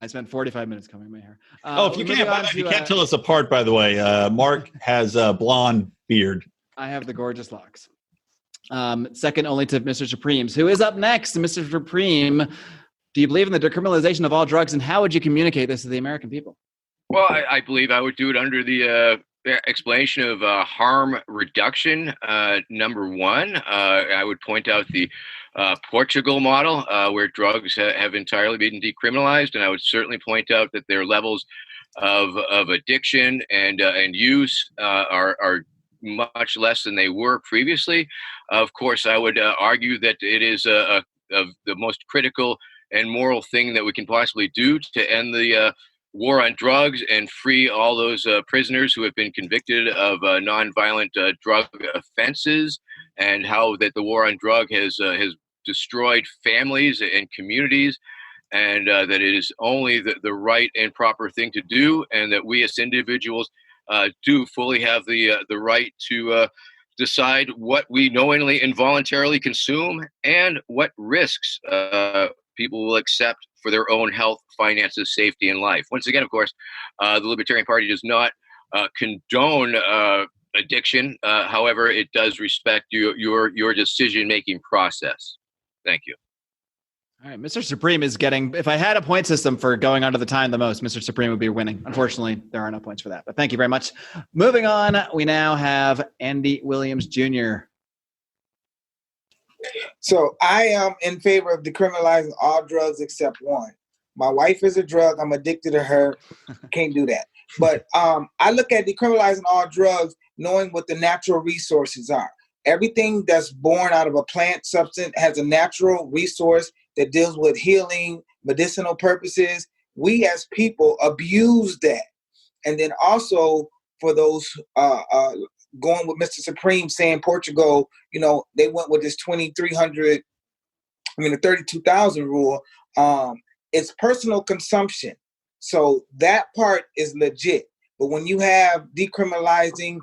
I spent 45 minutes combing my hair. If you can't tell us apart, by the way, Mark has a blonde beard. I have the gorgeous locks. Second only to Mr. Supreme's. Who is up next? Mr. Supreme, do you believe in the decriminalization of all drugs, and how would you communicate this to the American people? Well, I believe I would do it under the explanation of harm reduction. Number one, I would point out the Portugal model, where drugs have entirely been decriminalized, and I would certainly point out that their levels of addiction and use are much less than they were previously. Of course, I would argue that it is the most critical and moral thing that we can possibly do to end the war on drugs and free all those prisoners who have been convicted of nonviolent drug offenses, and how that the war on drug has destroyed families and communities, and that it is only the right and proper thing to do, and that we as individuals do fully have the right to decide what we knowingly and voluntarily consume and what risks people will accept for their own health, finances, safety, and life. Once again, of course, the Libertarian Party does not condone addiction. However, it does respect your decision-making process. Thank you. All right, Mr. Supreme is getting, if I had a point system for going under the time the most, Mr. Supreme would be winning. Unfortunately, there are no points for that, but thank you very much. Moving on, we now have Andy Williams Jr. So I am in favor of decriminalizing all drugs except one. My wife is a drug. I'm addicted to her. Can't do that. But I look at decriminalizing all drugs knowing what the natural resources are. Everything that's born out of a plant substance has a natural resource that deals with healing, medicinal purposes. We as people abuse that. And then also for those going with Mr. Supreme saying Portugal, they went with this 32,000 rule. It's personal consumption. So that part is legit. But when you have decriminalizing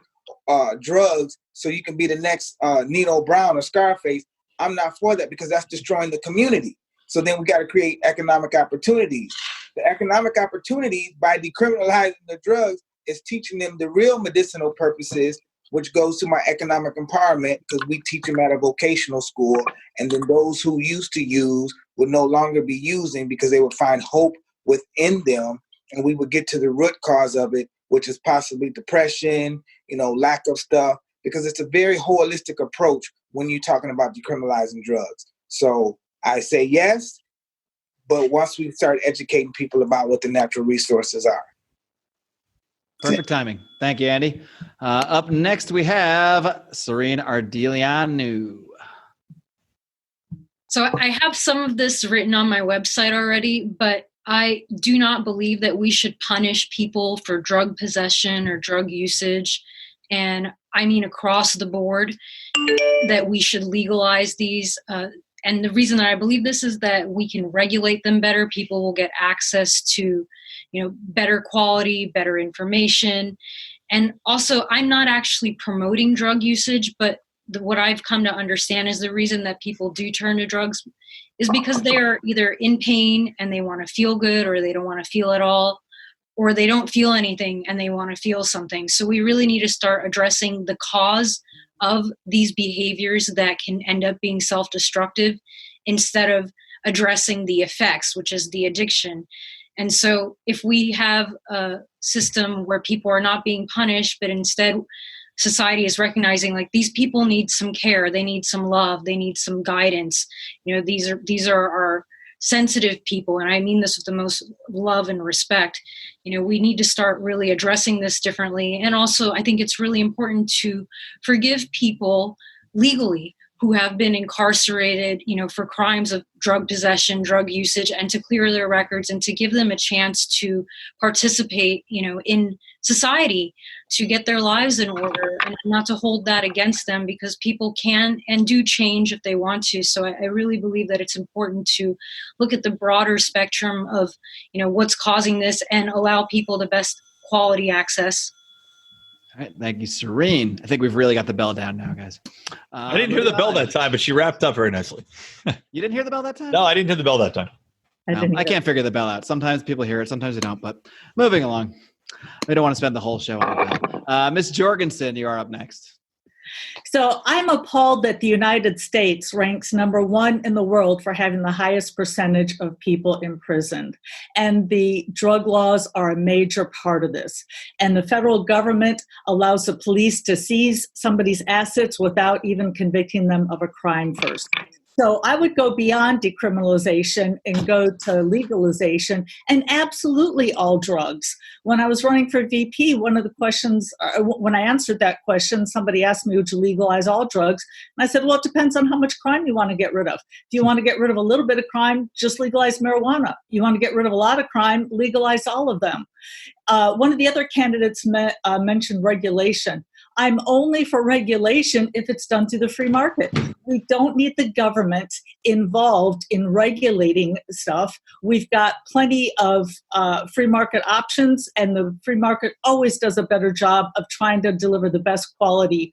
drugs so you can be the next Nino Brown or Scarface, I'm not for that because that's destroying the community. So then we got to create economic opportunities. The economic opportunities by decriminalizing the drugs is teaching them the real medicinal purposes, which goes to my economic empowerment because we teach them at a vocational school. And then those who used to use would no longer be using because they would find hope within them. And we would get to the root cause of it, which is possibly depression, lack of stuff, because it's a very holistic approach when you're talking about decriminalizing drugs. So I say yes, but once we start educating people about what the natural resources are. Perfect timing. Thank you, Andy. Up next, we have Sorinne Ardeleanu. So I have some of this written on my website already, but I do not believe that we should punish people for drug possession or drug usage. And I mean across the board that we should legalize these. And the reason that I believe this is that we can regulate them better. People will get access to, better quality, better information. And also, I'm not actually promoting drug usage, but what I've come to understand is the reason that people do turn to drugs is because they are either in pain and they want to feel good, or they don't want to feel at all, or they don't feel anything and they want to feel something. So we really need to start addressing the cause of these behaviors that can end up being self-destructive instead of addressing the effects, which is the addiction. And so if we have a system where people are not being punished, but instead society is recognizing like these people need some care, they need some love, they need some guidance. These are our sensitive people, and I mean this with the most love and respect. We need to start really addressing this differently. And also, I think it's really important to forgive people legally who have been incarcerated, for crimes of drug possession, drug usage, and to clear their records and to give them a chance to participate, in society, to get their lives in order, and not to hold that against them, because people can and do change if they want to. So I really believe that it's important to look at the broader spectrum of, what's causing this and allow people the best quality access. All right, thank you, Sorinne. I think we've really got the bell down now, guys. I didn't hear the bell that time, but she wrapped up very nicely. You didn't hear the bell that time? No, I didn't hear the bell that time. I can't figure the bell out. Sometimes people hear it, sometimes they don't. But moving along, we don't want to spend the whole show on the bell. Ms. Jorgensen, you are up next. So I'm appalled that the United States ranks number 1 in the world for having the highest percentage of people imprisoned. And the drug laws are a major part of this. And the federal government allows the police to seize somebody's assets without even convicting them of a crime first. So I would go beyond decriminalization and go to legalization, and absolutely all drugs. When I was running for VP, one of the questions, when I answered that question, somebody asked me, would you legalize all drugs? And I said, well, it depends on how much crime you want to get rid of. If you want to get rid of a little bit of crime, just legalize marijuana. You want to get rid of a lot of crime, legalize all of them. One of the other candidates mentioned regulation. I'm only for regulation if it's done through the free market. We don't need the government involved in regulating stuff. We've got plenty of free market options, and the free market always does a better job of trying to deliver the best quality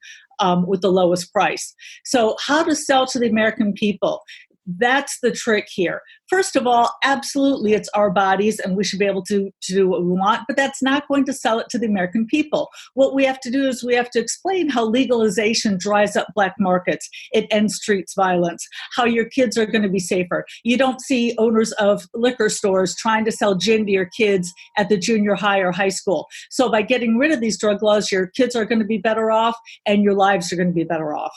with the lowest price. So how to sell to the American people? That's the trick here. First of all, absolutely, it's our bodies and we should be able to do what we want, but that's not going to sell it to the American people. What we have to do is we have to explain how legalization dries up black markets. It ends streets violence, how your kids are going to be safer. You don't see owners of liquor stores trying to sell gin to your kids at the junior high or high school. So by getting rid of these drug laws, your kids are going to be better off and your lives are going to be better off.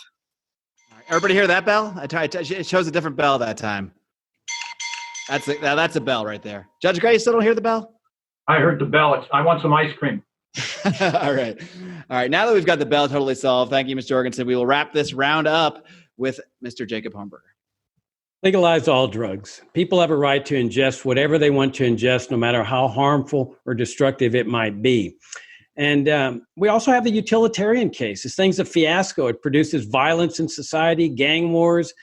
Everybody hear that bell? It shows a different bell that time. That's a bell right there. Judge Gray, you still don't hear the bell? I heard the bell. I want some ice cream. All right. Now that we've got the bell totally solved, thank you, Mr. Jorgensen. We will wrap this round up with Mr. Jacob Hornberger. Legalize all drugs. People have a right to ingest whatever they want to ingest, no matter how harmful or destructive it might be. And we also have the utilitarian case. This thing's a fiasco. It produces violence in society, gang wars,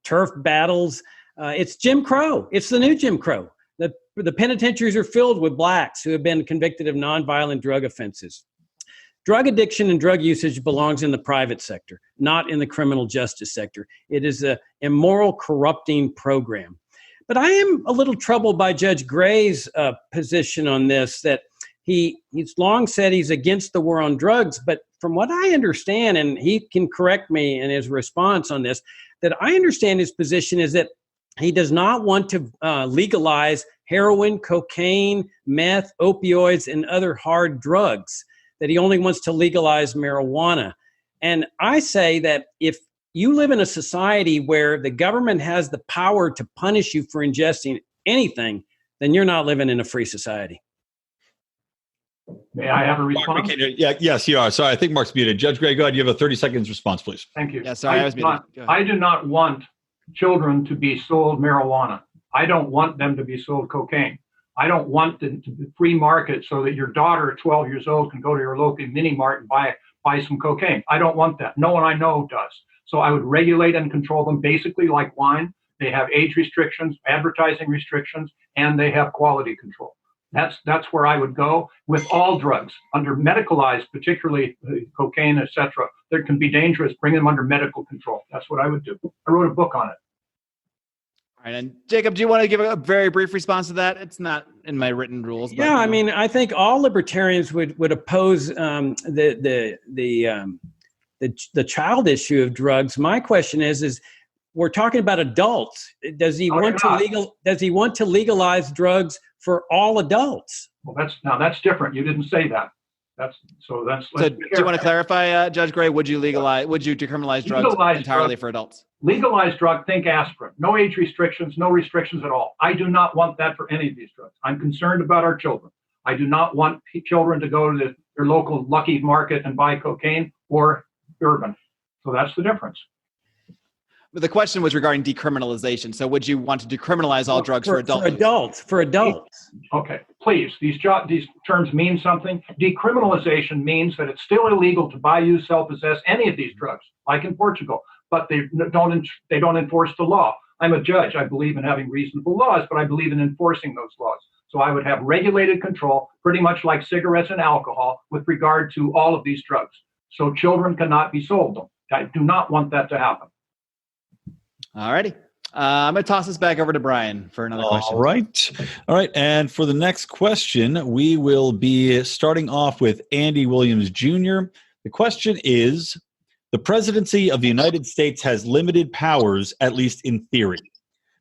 turf battles. It's Jim Crow. It's the new Jim Crow. The penitentiaries are filled with blacks who have been convicted of nonviolent drug offenses. Drug addiction and drug usage belongs in the private sector, not in the criminal justice sector. It is an immoral, corrupting program. But I am a little troubled by Judge Gray's position on this, that he's long said he's against the war on drugs, but from what I understand, and he can correct me in his response on this, that I understand his position is that he does not want to legalize heroin, cocaine, meth, opioids, and other hard drugs, that he only wants to legalize marijuana. And I say that if you live in a society where the government has the power to punish you for ingesting anything, then you're not living in a free society. May I have a response? Yes, you are. Sorry, I think Mark's muted. Judge Gray, go ahead. You have a 30 seconds response, please. Thank you. Yeah, sorry, I was muted. I do not want children to be sold marijuana. I don't want them to be sold cocaine. I don't want them to be free market so that your daughter at 12 years old can go to your local mini mart and buy some cocaine. I don't want that. No one I know does. So I would regulate and control them basically like wine. They have age restrictions, advertising restrictions, and they have quality control. That's where I would go with all drugs under medicalized, particularly cocaine, etc. That can be dangerous. Bring them under medical control. That's what I would do. I wrote a book on it. All right, and Jacob, do you want to give a very brief response to that? It's not in my written rules. But, yeah, I mean, I think all libertarians would oppose the child issue of drugs. My question is we're talking about adults. Does he want to legalize drugs for all adults? Well, that's different. You didn't say that. So do you want to clarify, Judge Gray? Would you decriminalize drugs entirely for adults? Legalized drug, think aspirin. No age restrictions, no restrictions at all. I do not want that for any of these drugs. I'm concerned about our children. I do not want children to go to their local Lucky Market and buy cocaine or bourbon. So that's the difference. But the question was regarding decriminalization. So would you want to decriminalize all drugs for adults? For adults. Okay, please. These terms mean something. Decriminalization means that it's still illegal to buy, use, sell, possess any of these drugs, like in Portugal, but they don't enforce the law. I'm a judge. I believe in having reasonable laws, but I believe in enforcing those laws. So I would have regulated control, pretty much like cigarettes and alcohol, with regard to all of these drugs. So children cannot be sold them. I do not want that to happen. All righty. I'm going to toss this back over to Brian for another question. All right. And for the next question, we will be starting off with Andy Williams Jr. The question is, the presidency of the United States has limited powers, at least in theory.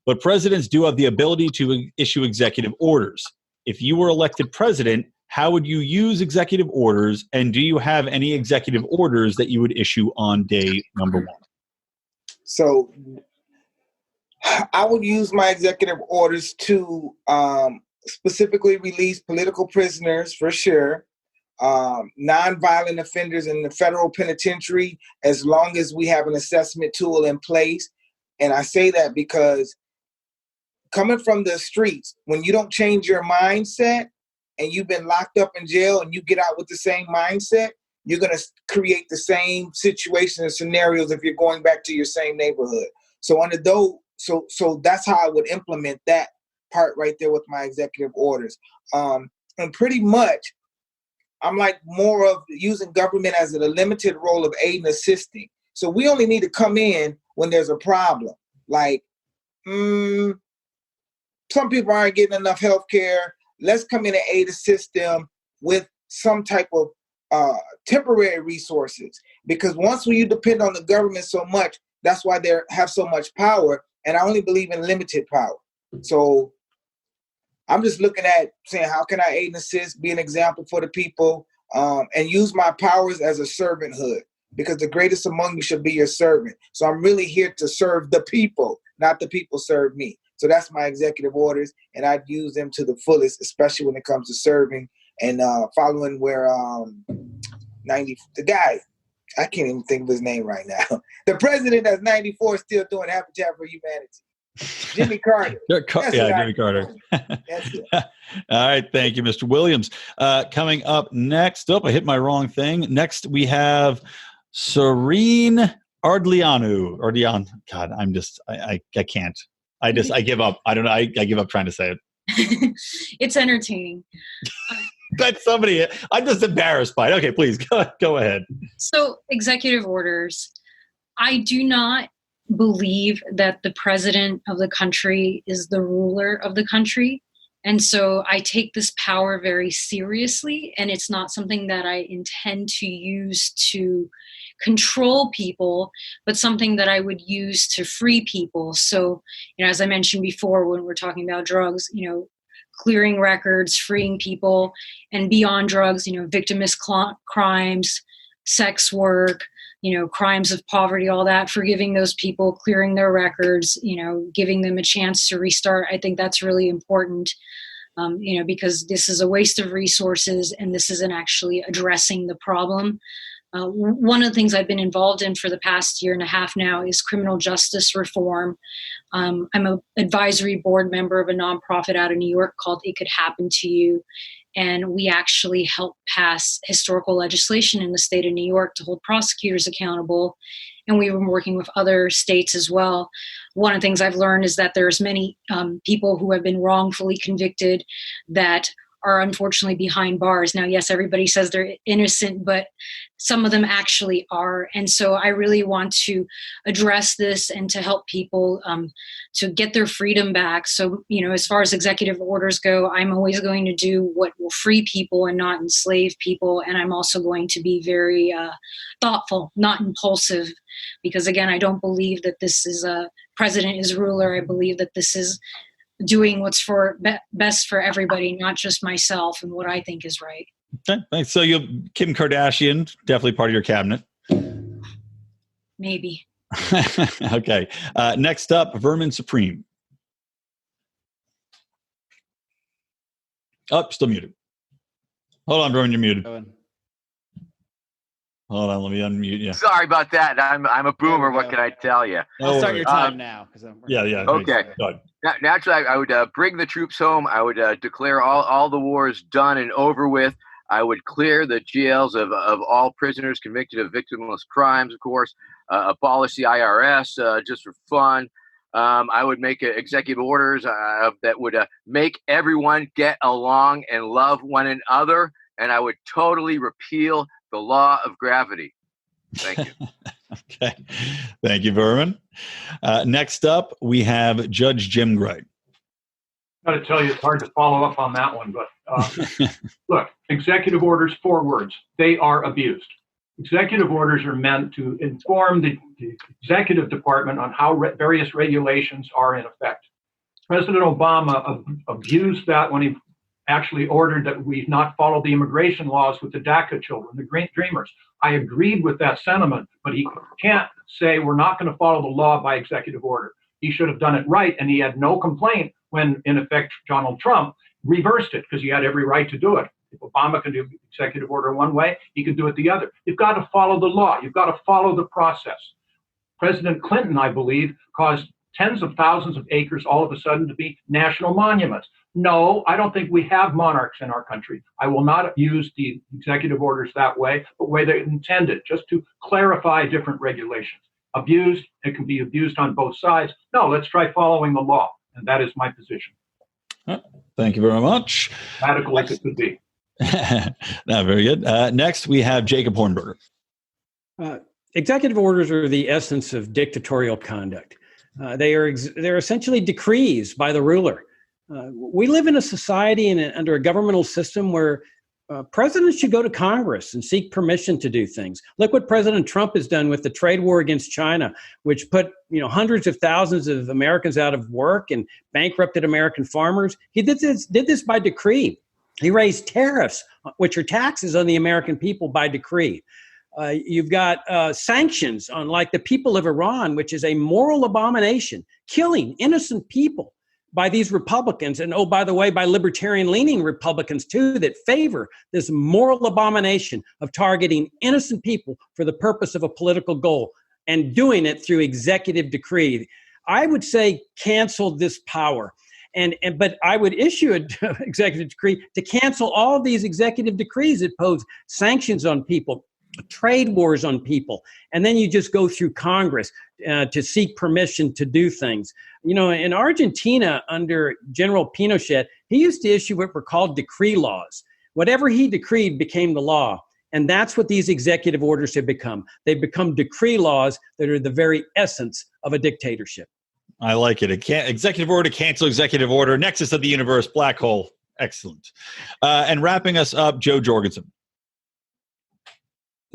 But presidents do have the ability to issue executive orders. If you were elected president, how would you use executive orders? And do you have any executive orders that you would issue on day number one? So I would use my executive orders to specifically release political prisoners, for sure, nonviolent offenders in the federal penitentiary, as long as we have an assessment tool in place. And I say that because coming from the streets, when you don't change your mindset and you've been locked up in jail and you get out with the same mindset, you're going to create the same situations and scenarios if you're going back to your same neighborhood. So under those, so that's how I would implement that part right there with my executive orders. And pretty much, I'm like more of using government as a limited role of aid and assisting. So we only need to come in when there's a problem. like, some people aren't getting enough health care. Let's come in and aid the system with some type of temporary resources. Because once you depend on the government so much, that's why they have so much power. And I only believe in limited power. So I'm just looking at saying, how can I aid and assist, be an example for the people, and use my powers as a servanthood, because the greatest among you should be your servant. So I'm really here to serve the people, not the people serve me. So that's my executive orders, and I'd use them to the fullest, especially when it comes to serving and following where the guy, I can't even think of his name right now. The president that's 94 is still doing Habitat for Humanity. Jimmy Carter. Jimmy Carter. That's it. All right. Thank you, Mr. Williams. Coming up next, I hit my wrong thing. Next, we have Sorinne Ardeleanu. God, I can't. I give up. I don't know. I give up trying to say it. It's entertaining. That's somebody. I'm just embarrassed by it. Okay, please go ahead. So, executive orders. I do not believe that the president of the country is the ruler of the country. And so I take this power very seriously, and it's not something that I intend to use to control people, but something that I would use to free people. So, as I mentioned before, when we're talking about drugs, clearing records, freeing people, and beyond drugs, victimless crimes, sex work, crimes of poverty, all that, forgiving those people, clearing their records, giving them a chance to restart. I think that's really important, because this is a waste of resources and this isn't actually addressing the problem. One of the things I've been involved in for the past year and a half now is criminal justice reform. I'm an advisory board member of a nonprofit out of New York called It Could Happen to You. And we actually helped pass historical legislation in the state of New York to hold prosecutors accountable. And we were working with other states as well. One of the things I've learned is that there's many people who have been wrongfully convicted that are unfortunately behind bars. Now, yes, everybody says they're innocent, but some of them actually are. And so I really want to address this and to help people to get their freedom back. So, as far as executive orders go, I'm always going to do what will free people and not enslave people. And I'm also going to be very thoughtful, not impulsive, because again, I don't believe that this is a president is ruler. I believe that this is doing what's best for everybody, not just myself and what I think is right. Okay, thanks. So Kim Kardashian, definitely part of your cabinet. Maybe. Okay. Next up, Vermin Supreme. Oh, still muted. Hold on, Vermin, you're muted. Hold on, let me unmute you. Sorry about that. I'm a boomer. What can I tell you? I'll start your time now. Yeah. Okay. Naturally, I would bring the troops home. I would declare all the wars done and over with. I would clear the jails of all prisoners convicted of victimless crimes, of course. Abolish the IRS just for fun. I would make executive orders that would make everyone get along and love one another. And I would totally repeal the law of gravity. Thank you. Okay. Thank you, Vermin. Next up, we have Judge Jim Gray. Got to tell you, it's hard to follow up on that one, but look, executive orders, 4 words. They are abused. Executive orders are meant to inform the executive department on how various regulations are in effect. President Obama abused that when he actually ordered that we not follow the immigration laws with the DACA children, the Great Dreamers. I agreed with that sentiment, but he can't say we're not going to follow the law by executive order. He should have done it right, and he had no complaint when, in effect, Donald Trump reversed it, because he had every right to do it. If Obama can do executive order one way, he can do it the other. You've got to follow the law. You've got to follow the process. President Clinton, I believe, caused tens of thousands of acres all of a sudden to be national monuments. No, I don't think we have monarchs in our country. I will not use the executive orders that way, but way they're intended, just to clarify different regulations. Abused, it can be abused on both sides. No, let's try following the law. And that is my position. Thank you very much. Radical as it could be. No, very good. Next, we have Jacob Hornberger. Executive orders are the essence of dictatorial conduct. They're essentially decrees by the ruler. We live in a society and under a governmental system where presidents should go to Congress and seek permission to do things. Look what President Trump has done with the trade war against China, which put hundreds of thousands of Americans out of work and bankrupted American farmers. He did this by decree. He raised tariffs, which are taxes on the American people, by decree. You've got sanctions on like the people of Iran, which is a moral abomination, killing innocent people by these Republicans, and oh, by the way, by libertarian-leaning Republicans too, that favor this moral abomination of targeting innocent people for the purpose of a political goal and doing it through executive decree. I would say cancel this power. But I would issue an executive decree to cancel all of these executive decrees that pose sanctions on people, trade wars on people, and then you just go through Congress to seek permission to do things. In Argentina, under General Pinochet, he used to issue what were called decree laws. Whatever he decreed became the law. And that's what these executive orders have become. They've become decree laws that are the very essence of a dictatorship. I like it. Executive order, cancel executive order, nexus of the universe, black hole. Excellent. And wrapping us up, Joe Jorgensen.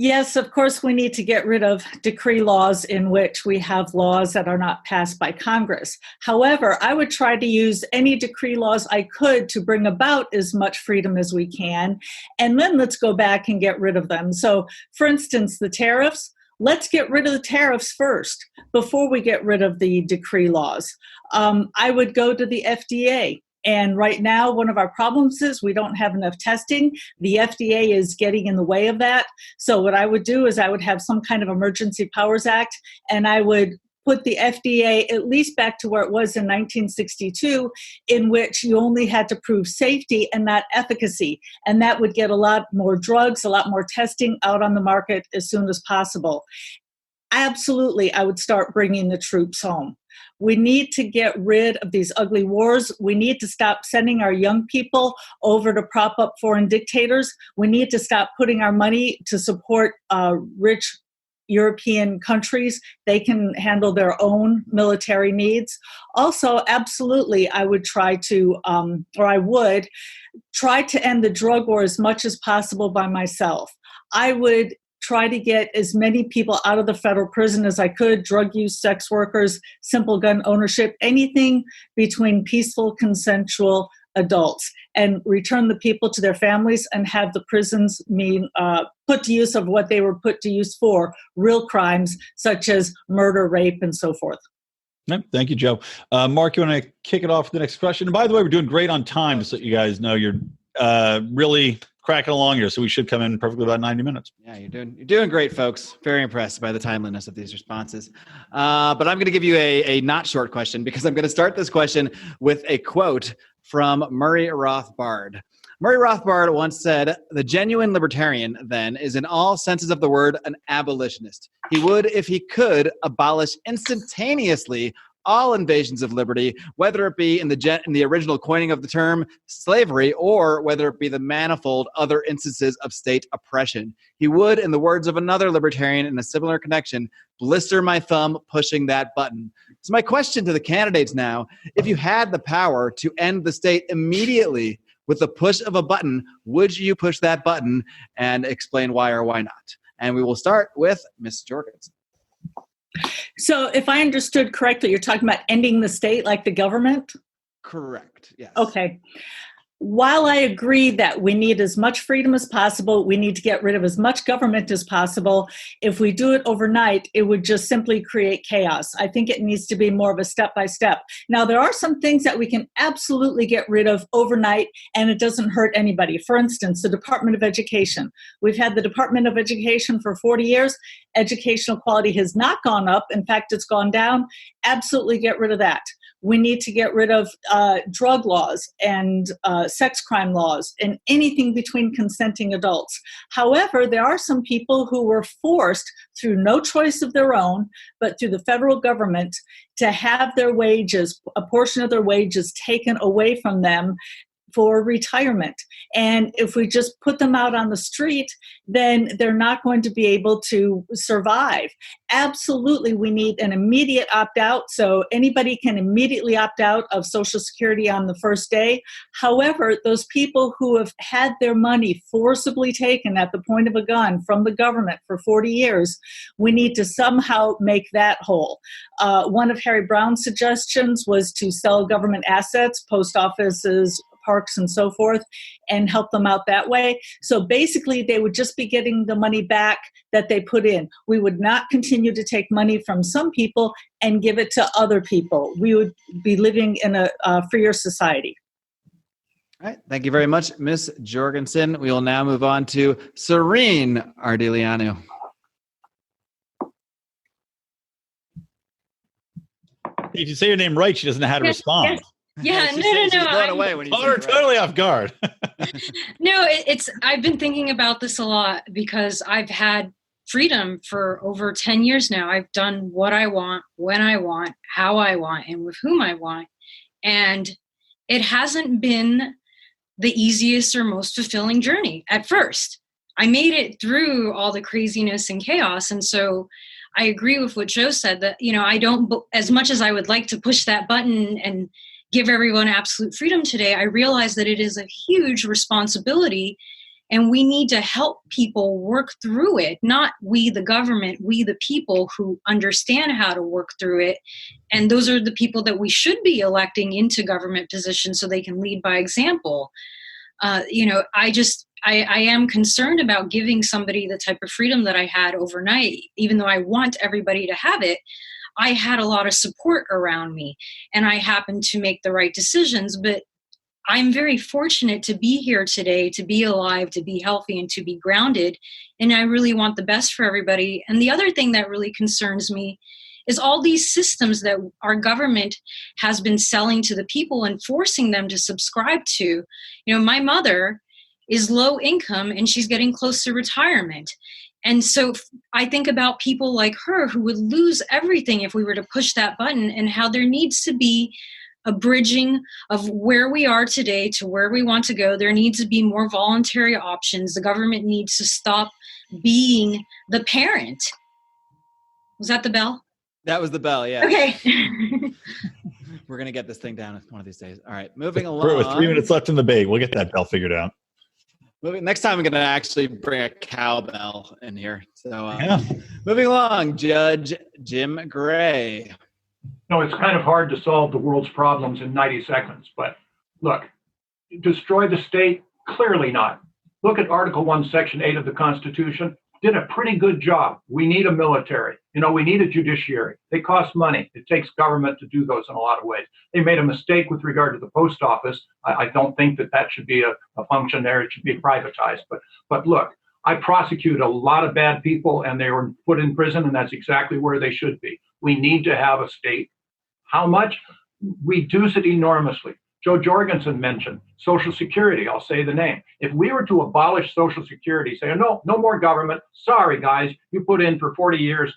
Yes, of course, we need to get rid of decree laws in which we have laws that are not passed by Congress. However, I would try to use any decree laws I could to bring about as much freedom as we can. And then let's go back and get rid of them. So, for instance, the tariffs, let's get rid of the tariffs first before we get rid of the decree laws. I would go to the FDA. And right now, one of our problems is we don't have enough testing. The FDA is getting in the way of that. So what I would do is I would have some kind of Emergency Powers Act, and I would put the FDA at least back to where it was in 1962, in which you only had to prove safety and not efficacy. And that would get a lot more drugs, a lot more testing out on the market as soon as possible. Absolutely, I would start bringing the troops home. We need to get rid of these ugly wars. We need to stop sending our young people over to prop up foreign dictators. We need to stop putting our money to support rich European countries. They can handle their own military needs. Also, absolutely, I would try to end the drug war as much as possible by myself. I would try to get as many people out of the federal prison as I could, drug use, sex workers, simple gun ownership, anything between peaceful, consensual adults, and return the people to their families and have the prisons put to use of what they were put to use for, real crimes such as murder, rape, and so forth. Thank you, Joe. Marc, you want to kick it off with the next question? And by the way, we're doing great on time, just so you guys know. You're really cracking along here, so we should come in perfectly about 90 minutes. Yeah, you're doing great, folks. Very impressed by the timeliness of these responses. But I'm going to give you a not short question, because I'm going to start this question with a quote from Murray Rothbard. Murray Rothbard once said, "The genuine libertarian, then, is in all senses of the word an abolitionist. He would, if he could, abolish instantaneously all invasions of liberty, whether it be in the original coining of the term slavery, or whether it be the manifold other instances of state oppression. He would, in the words of another libertarian in a similar connection, blister my thumb pushing that button." So my question to the candidates now, if you had the power to end the state immediately with the push of a button, would you push that button, and explain why or why not? And we will start with Ms. Jorgensen. So if I understood correctly, you're talking about ending the state like the government? Correct, yes. Okay. While I agree that we need as much freedom as possible, we need to get rid of as much government as possible, if we do it overnight, it would just simply create chaos. I think it needs to be more of a step-by-step. Now, there are some things that we can absolutely get rid of overnight, and it doesn't hurt anybody. For instance, the Department of Education. We've had the Department of Education for 40 years. Educational quality has not gone up. In fact, it's gone down. Absolutely get rid of that. We need to get rid of drug laws and sex crime laws and anything between consenting adults. However, there are some people who were forced through no choice of their own, but through the federal government, to have their wages, a portion of their wages taken away from them for retirement. And if we just put them out on the street, then they're not going to be able to survive. Absolutely, we need an immediate opt-out, so anybody can immediately opt out of Social Security on the first day. However, those people who have had their money forcibly taken at the point of a gun from the government for 40 years, we need to somehow make that whole. One of Harry Brown's suggestions was to sell government assets, post offices, parks, and so forth, and help them out that way. So basically, they would just be getting the money back that they put in. We would not continue to take money from some people and give it to other people. We would be living in a freer society. All right. Thank you very much, Ms. Jorgensen. We will now move on to Sorinne Ardeleanu. If you say your name right, she doesn't know how to respond. Yes. Yeah, She's no. blown away when you say it right. Totally off guard. No, I've been thinking about this a lot because I've had freedom for over 10 years now. I've done what I want, when I want, how I want, and with whom I want. And it hasn't been the easiest or most fulfilling journey at first. I made it through all the craziness and chaos. And so I agree with what Joe said that, I don't, as much as I would like to push that button and give everyone absolute freedom today, I realize that it is a huge responsibility and we need to help people work through it. Not we, the government, we, the people who understand how to work through it. And those are the people that we should be electing into government positions so they can lead by example. I am concerned about giving somebody the type of freedom that I had overnight, even though I want everybody to have it. I had a lot of support around me and I happened to make the right decisions, but I'm very fortunate to be here today, to be alive, to be healthy, and to be grounded. And I really want the best for everybody. And the other thing that really concerns me is all these systems that our government has been selling to the people and forcing them to subscribe to. My mother is low income and she's getting close to retirement. And so I think about people like her who would lose everything if we were to push that button, and how there needs to be a bridging of where we are today to where we want to go. There needs to be more voluntary options. The government needs to stop being the parent. Was that the bell? That was the bell, yeah. Okay. We're going to get this thing down one of these days. All right, moving along. With 3 minutes left in the bag, we'll get that bell figured out. Next time I'm going to actually bring a cowbell in here. So moving along, Judge Jim Gray. It's kind of hard to solve the world's problems in 90 seconds. But look, destroy the state? Clearly not. Look at Article 1, Section 8 of the Constitution. Did a pretty good job. We need a military. We need a judiciary. They cost money. It takes government to do those in a lot of ways. They made a mistake with regard to the post office. I don't think that should be a function there. It should be privatized. But look, I prosecuted a lot of bad people and they were put in prison, and that's exactly where they should be. We need to have a state. How much? Reduce it enormously. Joe Jorgensen mentioned Social Security. I'll say the name. If we were to abolish Social Security, say, no more government. Sorry, guys, you put in for 40 years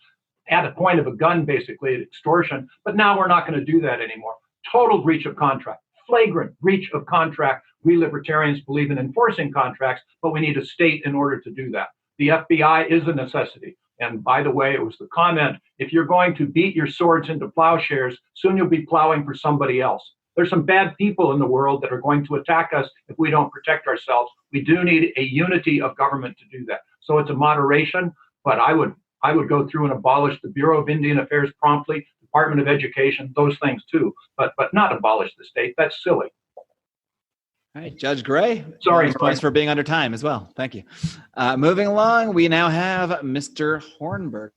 at a point of a gun, basically, extortion. But now we're not going to do that anymore. Total breach of contract, flagrant breach of contract. We libertarians believe in enforcing contracts, but we need a state in order to do that. The FBI is a necessity. And by the way, it was the comment, if you're going to beat your swords into plowshares, soon you'll be plowing for somebody else. There's some bad people in the world that are going to attack us if we don't protect ourselves. We do need a unity of government to do that. So it's a moderation, but I would go through and abolish the Bureau of Indian Affairs promptly, Department of Education, those things too, but not abolish the state. That's silly. All right, Judge Gray. Sorry, points for being under time as well. Thank you. Moving along, we now have Mr. Hornberger.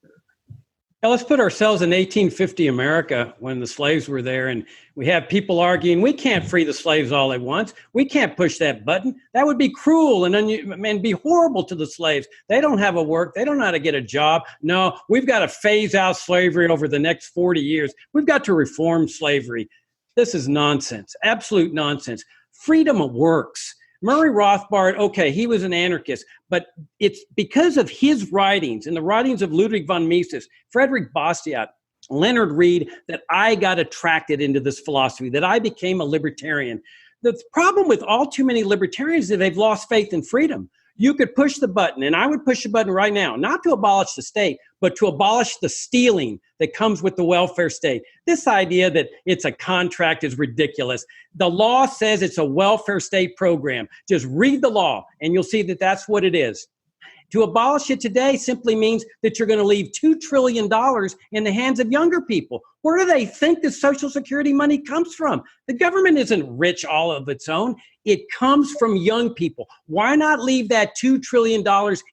Now let's put ourselves in 1850 America when the slaves were there, and we have people arguing, we can't free the slaves all at once. We can't push that button. That would be cruel and be horrible to the slaves. They don't have a work. They don't know how to get a job. No, we've got to phase out slavery over the next 40 years. We've got to reform slavery. This is nonsense, absolute nonsense. Freedom works. Murray Rothbard, okay, he was an anarchist, but it's because of his writings and the writings of Ludwig von Mises, Frederick Bastiat, Leonard Read, that I got attracted into this philosophy, that I became a libertarian. The problem with all too many libertarians is that they've lost faith in freedom. You could push the button, and I would push the button right now, not to abolish the state, but to abolish the stealing that comes with the welfare state. This idea that it's a contract is ridiculous. The law says it's a welfare state program. Just read the law, and you'll see that that's what it is. To abolish it today simply means that you're going to leave $2 trillion in the hands of younger people. Where do they think the Social Security money comes from? The government isn't rich all of its own. It comes from young people. Why not leave that $2 trillion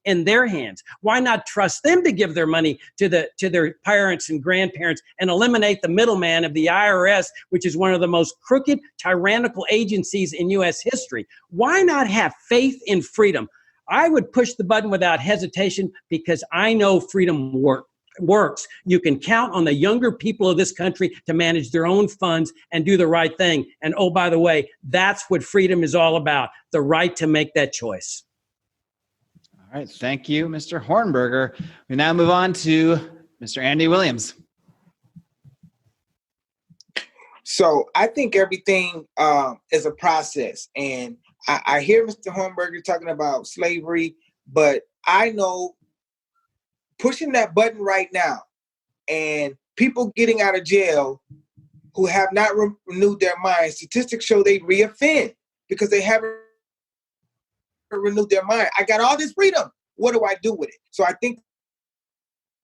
in their hands? Why not trust them to give their money to their parents and grandparents and eliminate the middleman of the IRS, which is one of the most crooked, tyrannical agencies in U.S. history? Why not have faith in freedom? I would push the button without hesitation because I know freedom works. You can count on the younger people of this country to manage their own funds and do the right thing. And oh, by the way, that's what freedom is all about, the right to make that choice. All right. Thank you, Mr. Hornberger. We now move on to Mr. Andy Williams. So I think everything is a process. And I hear Mr. Hornberger talking about slavery, but I know pushing that button right now and people getting out of jail who have not renewed their minds, statistics show they reoffend because they haven't renewed their mind. I got all this freedom. What do I do with it? So I think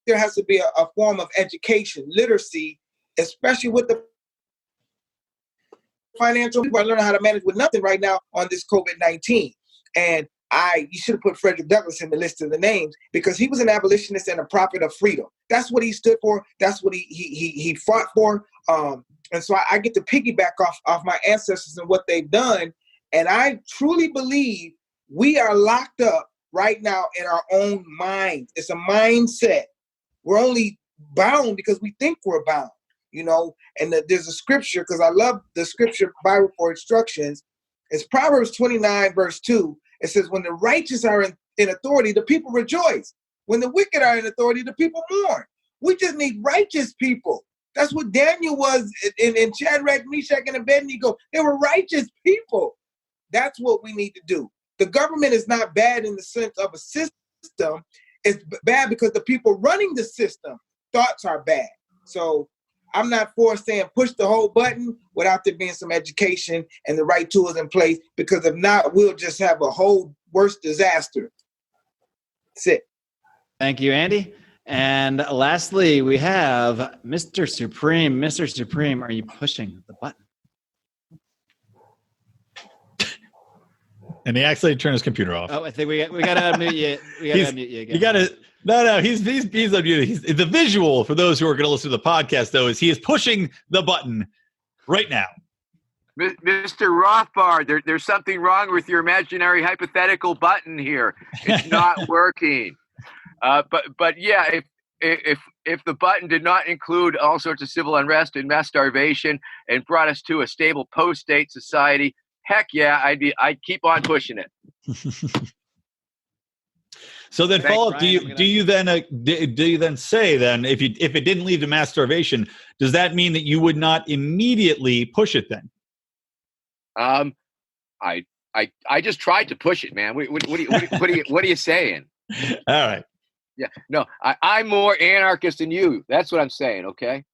there has to be a form of education, literacy, especially with the financial people are learning how to manage with nothing right now on this COVID-19. And you should have put Frederick Douglass in the list of the names because he was an abolitionist and a prophet of freedom. That's what he stood for. That's what he fought for. And so I get to piggyback off my ancestors and what they've done. And I truly believe we are locked up right now in our own minds. It's a mindset. We're only bound because we think we're bound. You know, and there's a scripture, because I love the scripture Bible for instructions. It's Proverbs 29, verse 2. It says, when the righteous are in authority, the people rejoice. When the wicked are in authority, the people mourn. We just need righteous people. That's what Daniel was in Shadrach, Meshach, and Abednego. They were righteous people. That's what we need to do. The government is not bad in the sense of a system. It's bad because the people running the system thoughts are bad. So I'm not for saying push the whole button without there being some education and the right tools in place, because if not, we'll just have a whole worse disaster. That's it. Thank you, Andy. And lastly, we have Mr. Supreme. Mr. Supreme, are you pushing the button? And he actually turned his computer off. Oh, I think we got to unmute you. We got to unmute you again. You got to. No, he's unmuted. The visual for those who are going to listen to the podcast, though, is he is pushing the button right now. Mr. Rothbard, there's something wrong with your imaginary hypothetical button here. It's not working. But yeah, if the button did not include all sorts of civil unrest and mass starvation and brought us to a stable post-state society, heck yeah, I'd keep on pushing it. So then, follow up. Do you then say then if it didn't lead to mass starvation, does that mean that you would not immediately push it then? I just tried to push it, man. What are you saying? All right. Yeah. No, I'm more anarchist than you. That's what I'm saying. Okay.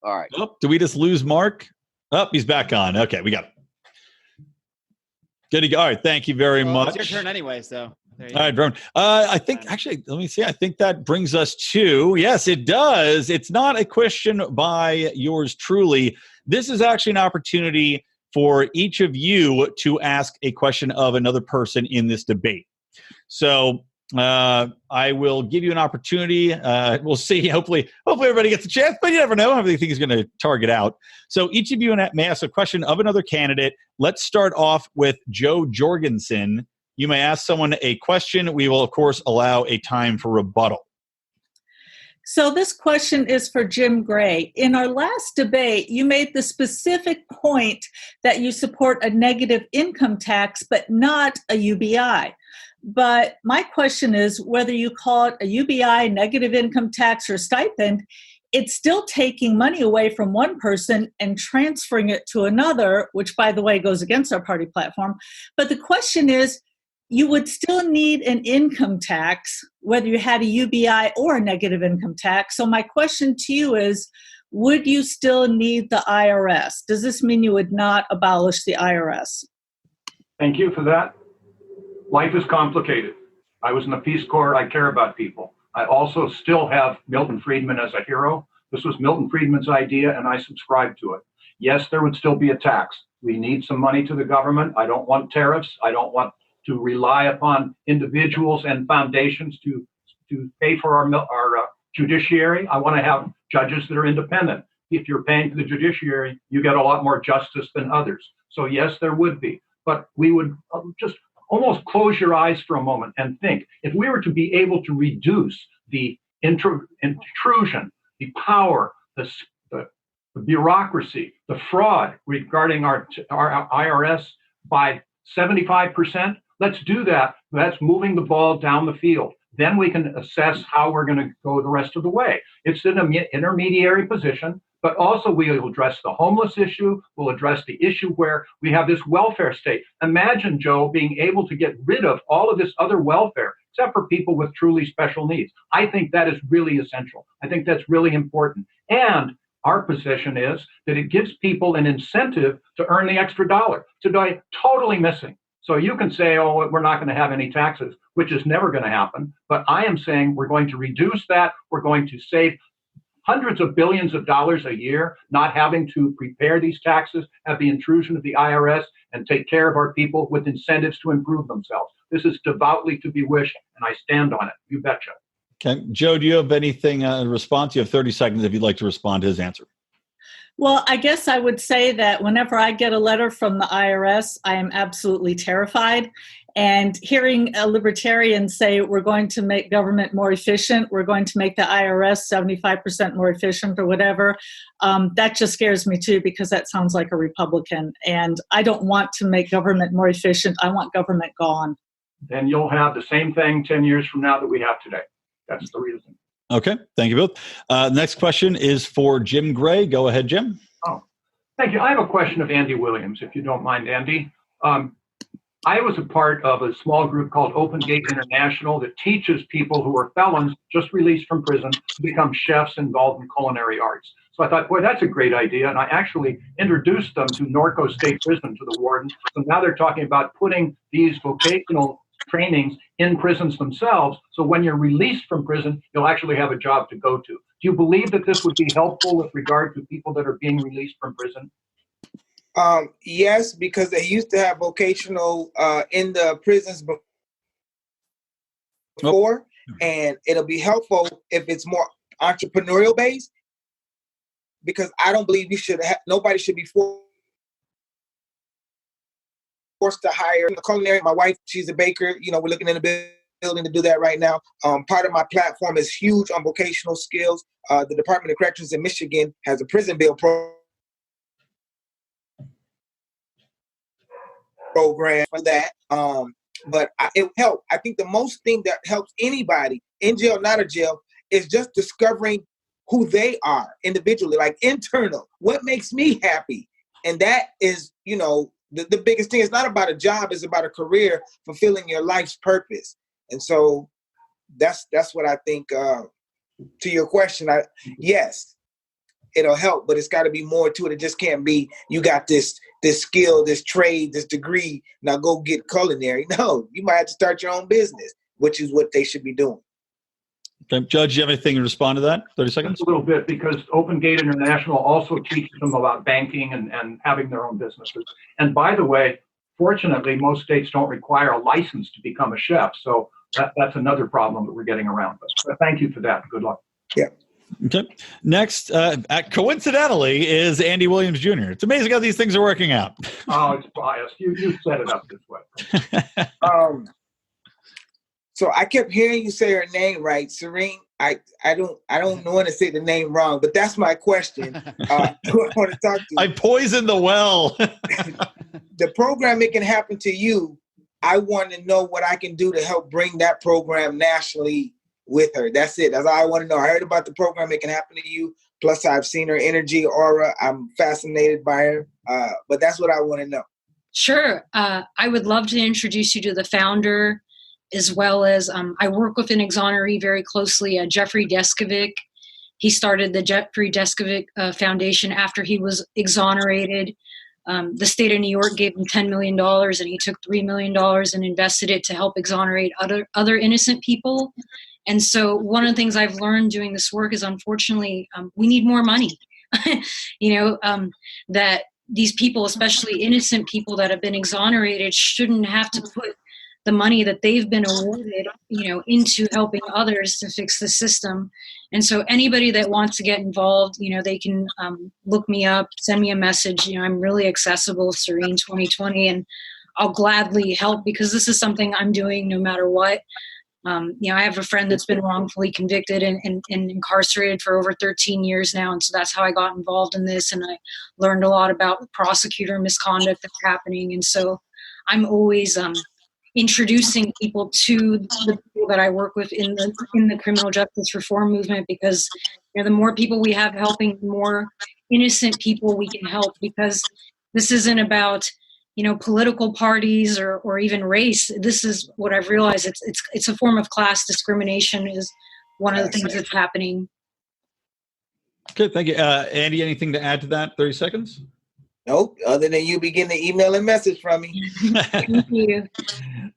All right. Oh, do we just lose Marc? Oh, he's back on. Okay, we got it. Good to go. All right. Thank you very much. It's your turn anyway, so. All right, Vermin. I think actually, let me see. I think that brings us to, yes, it does. It's not a question by yours truly. This is actually an opportunity for each of you to ask a question of another person in this debate. So I will give you an opportunity. We'll see. Hopefully everybody gets a chance, but you never know. Everything is going to target out. So each of you may ask a question of another candidate. Let's start off with Joe Jorgensen. You may ask someone a question. We will, of course, allow a time for rebuttal. So this question is for Jim Gray. In our last debate, you made the specific point that you support a negative income tax, but not a UBI. But my question is whether you call it a UBI, negative income tax, or stipend, it's still taking money away from one person and transferring it to another, which, by the way, goes against our party platform. But the question is, you would still need an income tax, whether you had a UBI or a negative income tax. So my question to you is, would you still need the IRS? Does this mean you would not abolish the IRS? Thank you for that. Life is complicated. I was in the Peace Corps. I care about people. I also still have Milton Friedman as a hero. This was Milton Friedman's idea, and I subscribe to it. Yes, there would still be a tax. We need some money to the government. I don't want tariffs. I don't want to rely upon individuals and foundations to pay for our judiciary. I want to have judges that are independent. If you're paying for the judiciary, you get a lot more justice than others. So yes, there would be. But we would just almost close your eyes for a moment and think, if we were to be able to reduce the intrusion, the power, the bureaucracy, the fraud regarding our IRS by 75%, let's do that. That's moving the ball down the field. Then we can assess how we're going to go the rest of the way. It's an intermediary position, but also we will address the homeless issue. We'll address the issue where we have this welfare state. Imagine, Joe, being able to get rid of all of this other welfare, except for people with truly special needs. I think that is really essential. I think that's really important. And our position is that it gives people an incentive to earn the extra dollar. Today, totally missing. So you can say, oh, we're not going to have any taxes, which is never going to happen. But I am saying we're going to reduce that. We're going to save hundreds of billions of dollars a year, not having to prepare these taxes, have the intrusion of the IRS, and take care of our people with incentives to improve themselves. This is devoutly to be wished, and I stand on it. You betcha. Okay. Joe, do you have anything in response? You have 30 seconds if you'd like to respond to his answer. Well, I guess I would say that whenever I get a letter from the IRS, I am absolutely terrified. And hearing a libertarian say we're going to make government more efficient, we're going to make the IRS 75% more efficient or whatever, that just scares me too, because that sounds like a Republican. And I don't want to make government more efficient. I want government gone. Then you'll have the same thing 10 years from now that we have today. That's the reason. Okay. Thank you both. Next question is for Jim Gray. Go ahead, Jim. Oh, thank you. I have a question of Andy Williams, if you don't mind, Andy. I was a part of a small group called Open Gate International that teaches people who are felons just released from prison to become chefs involved in culinary arts. So I thought, boy, that's a great idea. And I actually introduced them to Norco State Prison, to the warden. So now they're talking about putting these vocational trainings in prisons themselves. So when you're released from prison, you'll actually have a job to go to. Do you believe that this would be helpful with regard to people that are being released from prison? Yes, because they used to have vocational in the prisons before, and it'll be helpful if it's more entrepreneurial based, because I don't believe nobody should be forced to hire a culinary. My wife, she's a baker. We're looking in the building to do that right now. Part of my platform is huge on vocational skills. The Department of Corrections in Michigan has a prison bill program for that. But it helped. I think the most thing that helps anybody in jail, not a jail, is just discovering who they are individually, like internal. What makes me happy? And that is, the biggest thing. Is not about a job, it's about a career, fulfilling your life's purpose. And so that's what I think. To your question, yes, it'll help, but it's got to be more to it. It just can't be, you got this skill, this trade, this degree, now go get culinary. No, you might have to start your own business, which is what they should be doing. Okay. Judge, do you have anything to respond to that? 30 seconds? Just a little bit, because Open Gate International also teaches them about banking and having their own businesses. And by the way, fortunately, most states don't require a license to become a chef. So that's another problem that we're getting around. But thank you for that. Good luck. Yeah. Okay. Next, coincidentally, is Andy Williams Jr. It's amazing how these things are working out. Oh, it's biased. You set it up this way. So I kept hearing you say her name right, Sorinne. I don't want to say the name wrong, but that's my question. I want to talk to you. I poisoned the well. The program, it can happen to you. I want to know what I can do to help bring that program nationally, with her. That's it. That's all I want to know. I heard about the program. It can happen to you. Plus, I've seen her energy, aura. I'm fascinated by her. But that's what I want to know. Sure. I would love to introduce you to the founder, as well as I work with an exoneree very closely, Jeffrey Deskovic. He started the Jeffrey Deskovic Foundation after he was exonerated. The state of New York gave him $10 million, and he took $3 million and invested it to help exonerate other innocent people. And so one of the things I've learned doing this work is, unfortunately, we need more money. That these people, especially innocent people that have been exonerated, shouldn't have to put the money that they've been awarded, into helping others to fix the system. And so anybody that wants to get involved, they can look me up, send me a message. I'm really accessible, Sorinne 2020, and I'll gladly help, because this is something I'm doing no matter what. I have a friend that's been wrongfully convicted and incarcerated for over 13 years now. And so that's how I got involved in this. And I learned a lot about prosecutor misconduct that's happening. And so I'm always introducing people to the people that I work with in the criminal justice reform movement, because the more people we have helping, the more innocent people we can help, because this isn't about political parties or even race. This is what I've realized. It's a form of class discrimination is one of the things that's happening. Good, thank you. Andy, anything to add to that? 30 seconds? Nope, other than you begin to email a message from me. Thank you.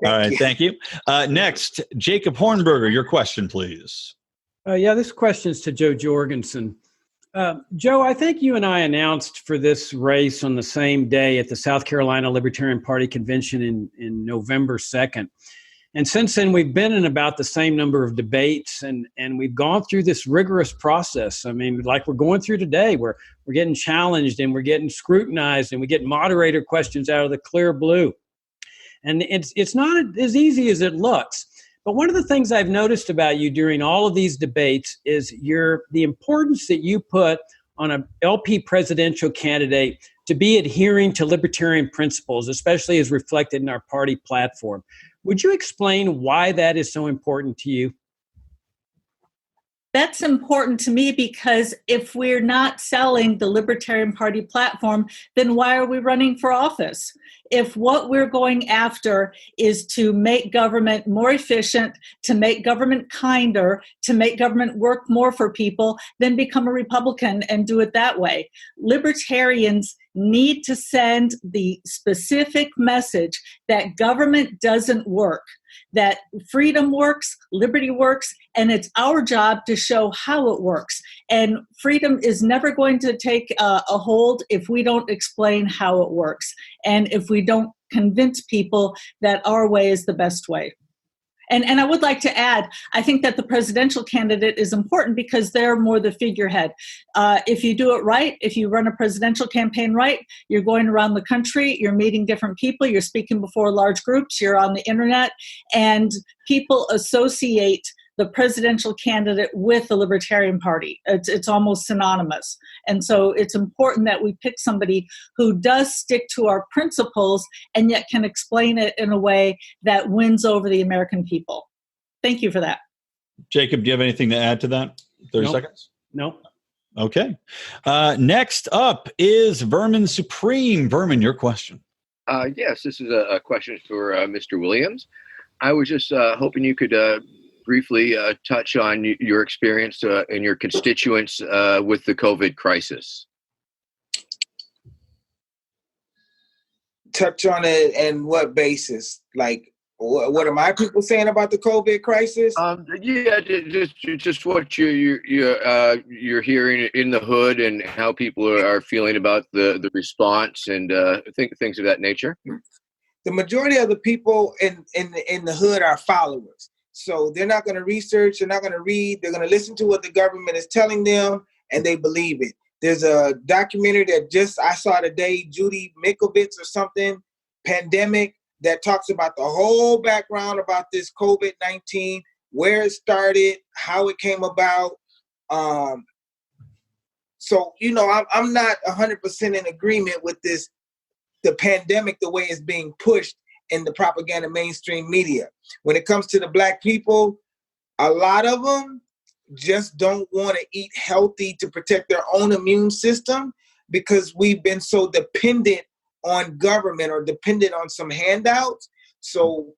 All right, thank you. Next, Jacob Hornberger, your question, please. This question is to Joe Jorgensen. Joe, I think you and I announced for this race on the same day at the South Carolina Libertarian Party convention in November 2nd. And since then, we've been in about the same number of debates, and we've gone through this rigorous process. I mean, like we're going through today, we're getting challenged and we're getting scrutinized, and we get moderator questions out of the clear blue. And it's not as easy as it looks. But one of the things I've noticed about you during all of these debates is the importance that you put on an LP presidential candidate to be adhering to libertarian principles, especially as reflected in our party platform. Would you explain why that is so important to you? That's important to me because if we're not selling the Libertarian Party platform, then why are we running for office? If what we're going after is to make government more efficient, to make government kinder, to make government work more for people, then become a Republican and do it that way. Libertarians need to send the specific message that government doesn't work, that freedom works, liberty works, and it's our job to show how it works. And freedom is never going to take a hold if we don't explain how it works, and if we don't convince people that our way is the best way. And I would like to add, I think that the presidential candidate is important because they're more the figurehead. If you do it right, if you run a presidential campaign right, you're going around the country, you're meeting different people, you're speaking before large groups, you're on the internet, and people associate the presidential candidate with the Libertarian Party. It's almost synonymous. And so it's important that we pick somebody who does stick to our principles and yet can explain it in a way that wins over the American people. Thank you for that. Jacob, do you have anything to add to that? 30 seconds? No. Okay. Next up is Vermin Supreme. Vermin, your question. Yes, this is a question for Mr. Williams. I was just hoping you could briefly touch on your experience and your constituents with the COVID crisis. Touch on it and what basis? Like, what are my people saying about the COVID crisis? Just what you're hearing in the hood and how people are feeling about the response and things of that nature. The majority of the people in the hood are followers. So they're not going to research, they're not going to read, they're going to listen to what the government is telling them, and they believe it. There's a documentary that I saw today, Judy Mikovits or something, Pandemic, that talks about the whole background about this COVID-19, where it started, how it came about. So, I'm not 100% in agreement with the pandemic, the way it's being pushed in the propaganda mainstream media. When it comes to the Black people, a lot of them just don't want to eat healthy to protect their own immune system because we've been so dependent on government or dependent on some handouts. So,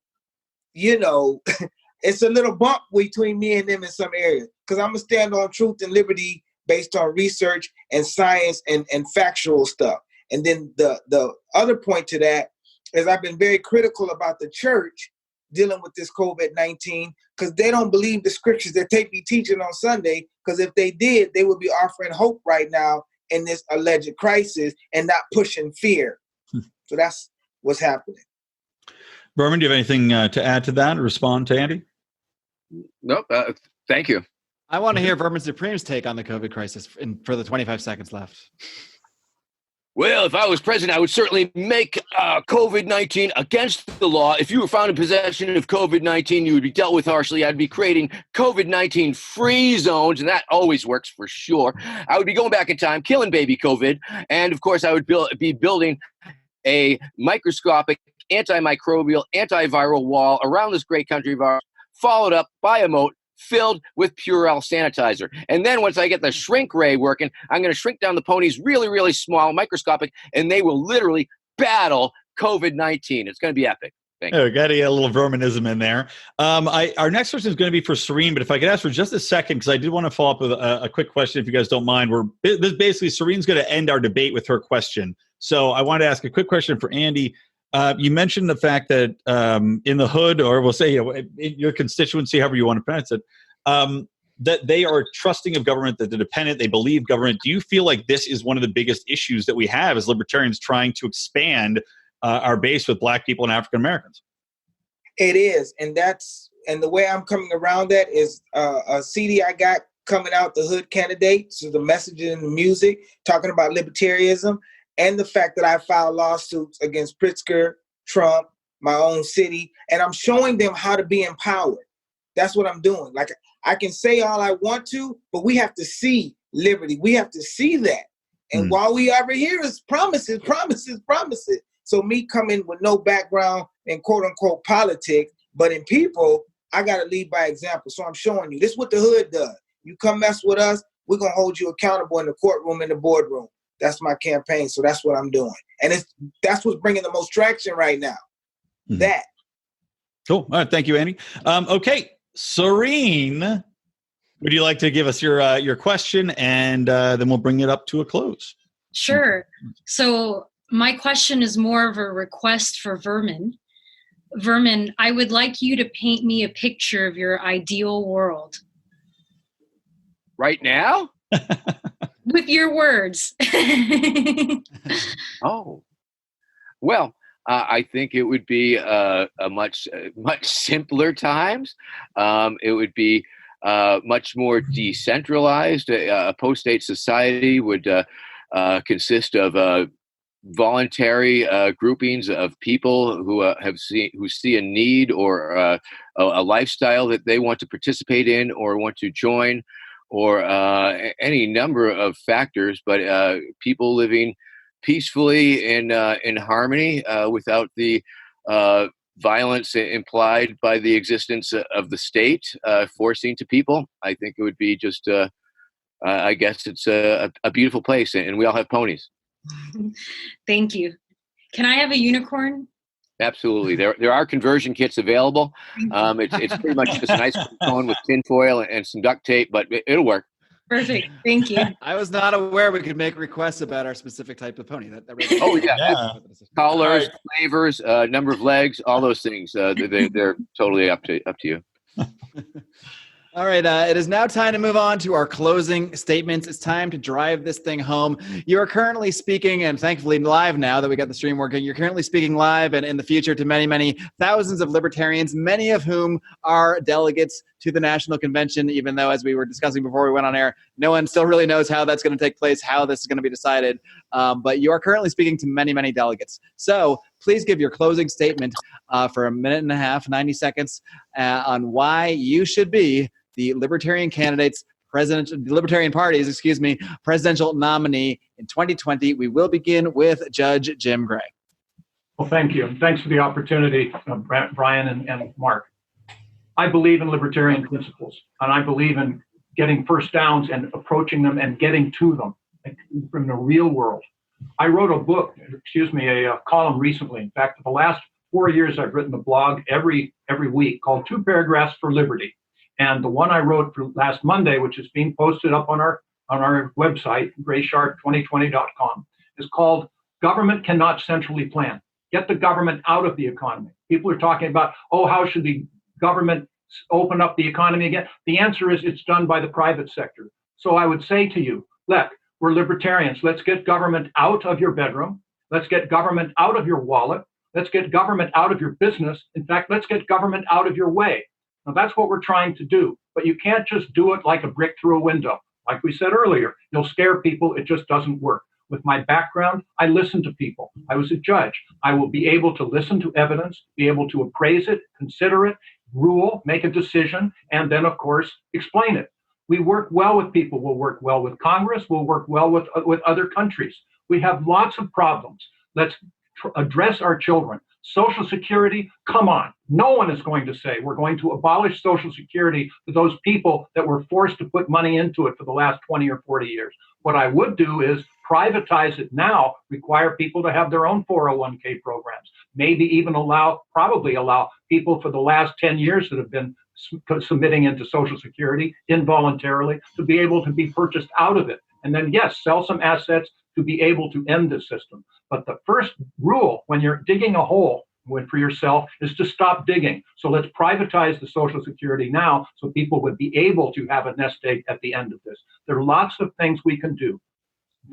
it's a little bump between me and them in some areas because I'm going to stand on truth and liberty based on research and science and factual stuff. And then the other point to that is I've been very critical about the church dealing with this COVID-19 because they don't believe the scriptures that they be teaching on Sunday, because if they did, they would be offering hope right now in this alleged crisis and not pushing fear. So that's what's happening. Vermin, do you have anything to add to that or respond to Andy? Nope. Thank you. I want to hear Vermin Supreme's take on the COVID crisis for the 25 seconds left. Well, if I was president, I would certainly make COVID-19 against the law. If you were found in possession of COVID-19, you would be dealt with harshly. I'd be creating COVID-19 free zones, and that always works for sure. I would be going back in time, killing baby COVID, and of course, I would be building a microscopic, antimicrobial, antiviral wall around this great country of ours, followed up by a moat filled with Purell sanitizer. And then once I get the shrink ray working, I'm going to shrink down the ponies really, really small, microscopic, and they will literally battle COVID-19. It's going to be epic. Thank you. Got to get a little Verminism in there. Our next question is going to be for Sorinne, but if I could ask for just a second, because I did want to follow up with a quick question, if you guys don't mind. Basically, Sorinne's going to end our debate with her question. So I wanted to ask a quick question for Andy. You mentioned the fact that in the hood, or we'll say in your constituency, however you want to pronounce it, that they are trusting of government, that they're dependent, they believe government. Do you feel like this is one of the biggest issues that we have as libertarians trying to expand our base with Black people and African Americans? It is, and the way I'm coming around that is a CD I got coming out, the Hood Candidate, so the messaging and the music, talking about libertarianism. And the fact that I filed lawsuits against Pritzker, Trump, my own city, and I'm showing them how to be empowered. That's what I'm doing. Like, I can say all I want to, but we have to see liberty. We have to see that. And while we over here is promises, promises, promises. So me coming with no background in quote unquote politics, but in people, I got to lead by example. So I'm showing you, this is what the hood does. You come mess with us, we're going to hold you accountable in the courtroom, in the boardroom. That's my campaign, so that's what I'm doing. And that's what's bringing the most traction right now. That. Cool. All right, thank you, Andy. Okay, Sorinne, would you like to give us your question, and then we'll bring it up to a close? Sure. So my question is more of a request for Vermin. Vermin, I would like you to paint me a picture of your ideal world. Right now? With your words. Oh, well, I think it would be a much simpler times. It would be much more decentralized. A post-state society would consist of voluntary groupings of people who see a need or a lifestyle that they want to participate in or want to join, or any number of factors, but people living peacefully in harmony without the violence implied by the existence of the state forcing to people. I think it would be just, I guess it's a beautiful place, and we all have ponies. Thank you. Can I have a unicorn? Absolutely. There are conversion kits available. It's pretty much just an ice cream cone with tinfoil and some duct tape, but it'll work. Perfect. Thank you. I was not aware we could make requests about our specific type of pony. Really oh, yeah. Colors, flavors, number of legs, all those things. They're totally up to you. All right, it is now time to move on to our closing statements. It's time to drive this thing home. You are currently speaking, and thankfully live now that we got the stream working, you're currently speaking live and in the future to many, many thousands of libertarians, many of whom are delegates to the National Convention, even though, as we were discussing before we went on air, no one still really knows how that's going to take place, how this is going to be decided. But you are currently speaking to many, many delegates. So please give your closing statement for a minute and a half, 90 seconds, on why you should be the Libertarian Party's presidential nominee in 2020. We will begin with Judge Jim Gray. Well, thank you. Thanks for the opportunity, Brian and Mark. I believe in libertarian principles, and I believe in getting first downs and approaching them and getting to them from the real world. I wrote a column recently. In fact, for the last 4 years, I've written a blog every week called 2 Paragraphs for Liberty. And the one I wrote for last Monday, which is being posted up on our website, grayshark2020.com, is called Government Cannot Centrally Plan. Get the government out of the economy. People are talking about, how should the government open up the economy again? The answer is it's done by the private sector. So I would say to you, look, we're libertarians. Let's get government out of your bedroom. Let's get government out of your wallet. Let's get government out of your business. In fact, let's get government out of your way. Now, that's what we're trying to do. But you can't just do it like a brick through a window. Like we said earlier, you'll scare people. It just doesn't work. With my background, I listen to people. I was a judge. I will be able to listen to evidence, be able to appraise it, consider it, rule, make a decision, and then, of course, explain it. We work well with people. We'll work well with Congress. We'll work well with other countries. We have lots of problems. Let's address our children. Social Security, come on. No one is going to say we're going to abolish Social Security for those people that were forced to put money into it for the last 20 or 40 years. What I would do is privatize it now, require people to have their own 401k programs, maybe even probably allow people for the last 10 years that have been submitting into Social Security involuntarily to be able to be purchased out of it. And then, yes, sell some assets to be able to end this system. But the first rule when you're digging a hole for yourself is to stop digging. So let's privatize the Social Security now so people would be able to have a nest egg at the end of this. There are lots of things we can do.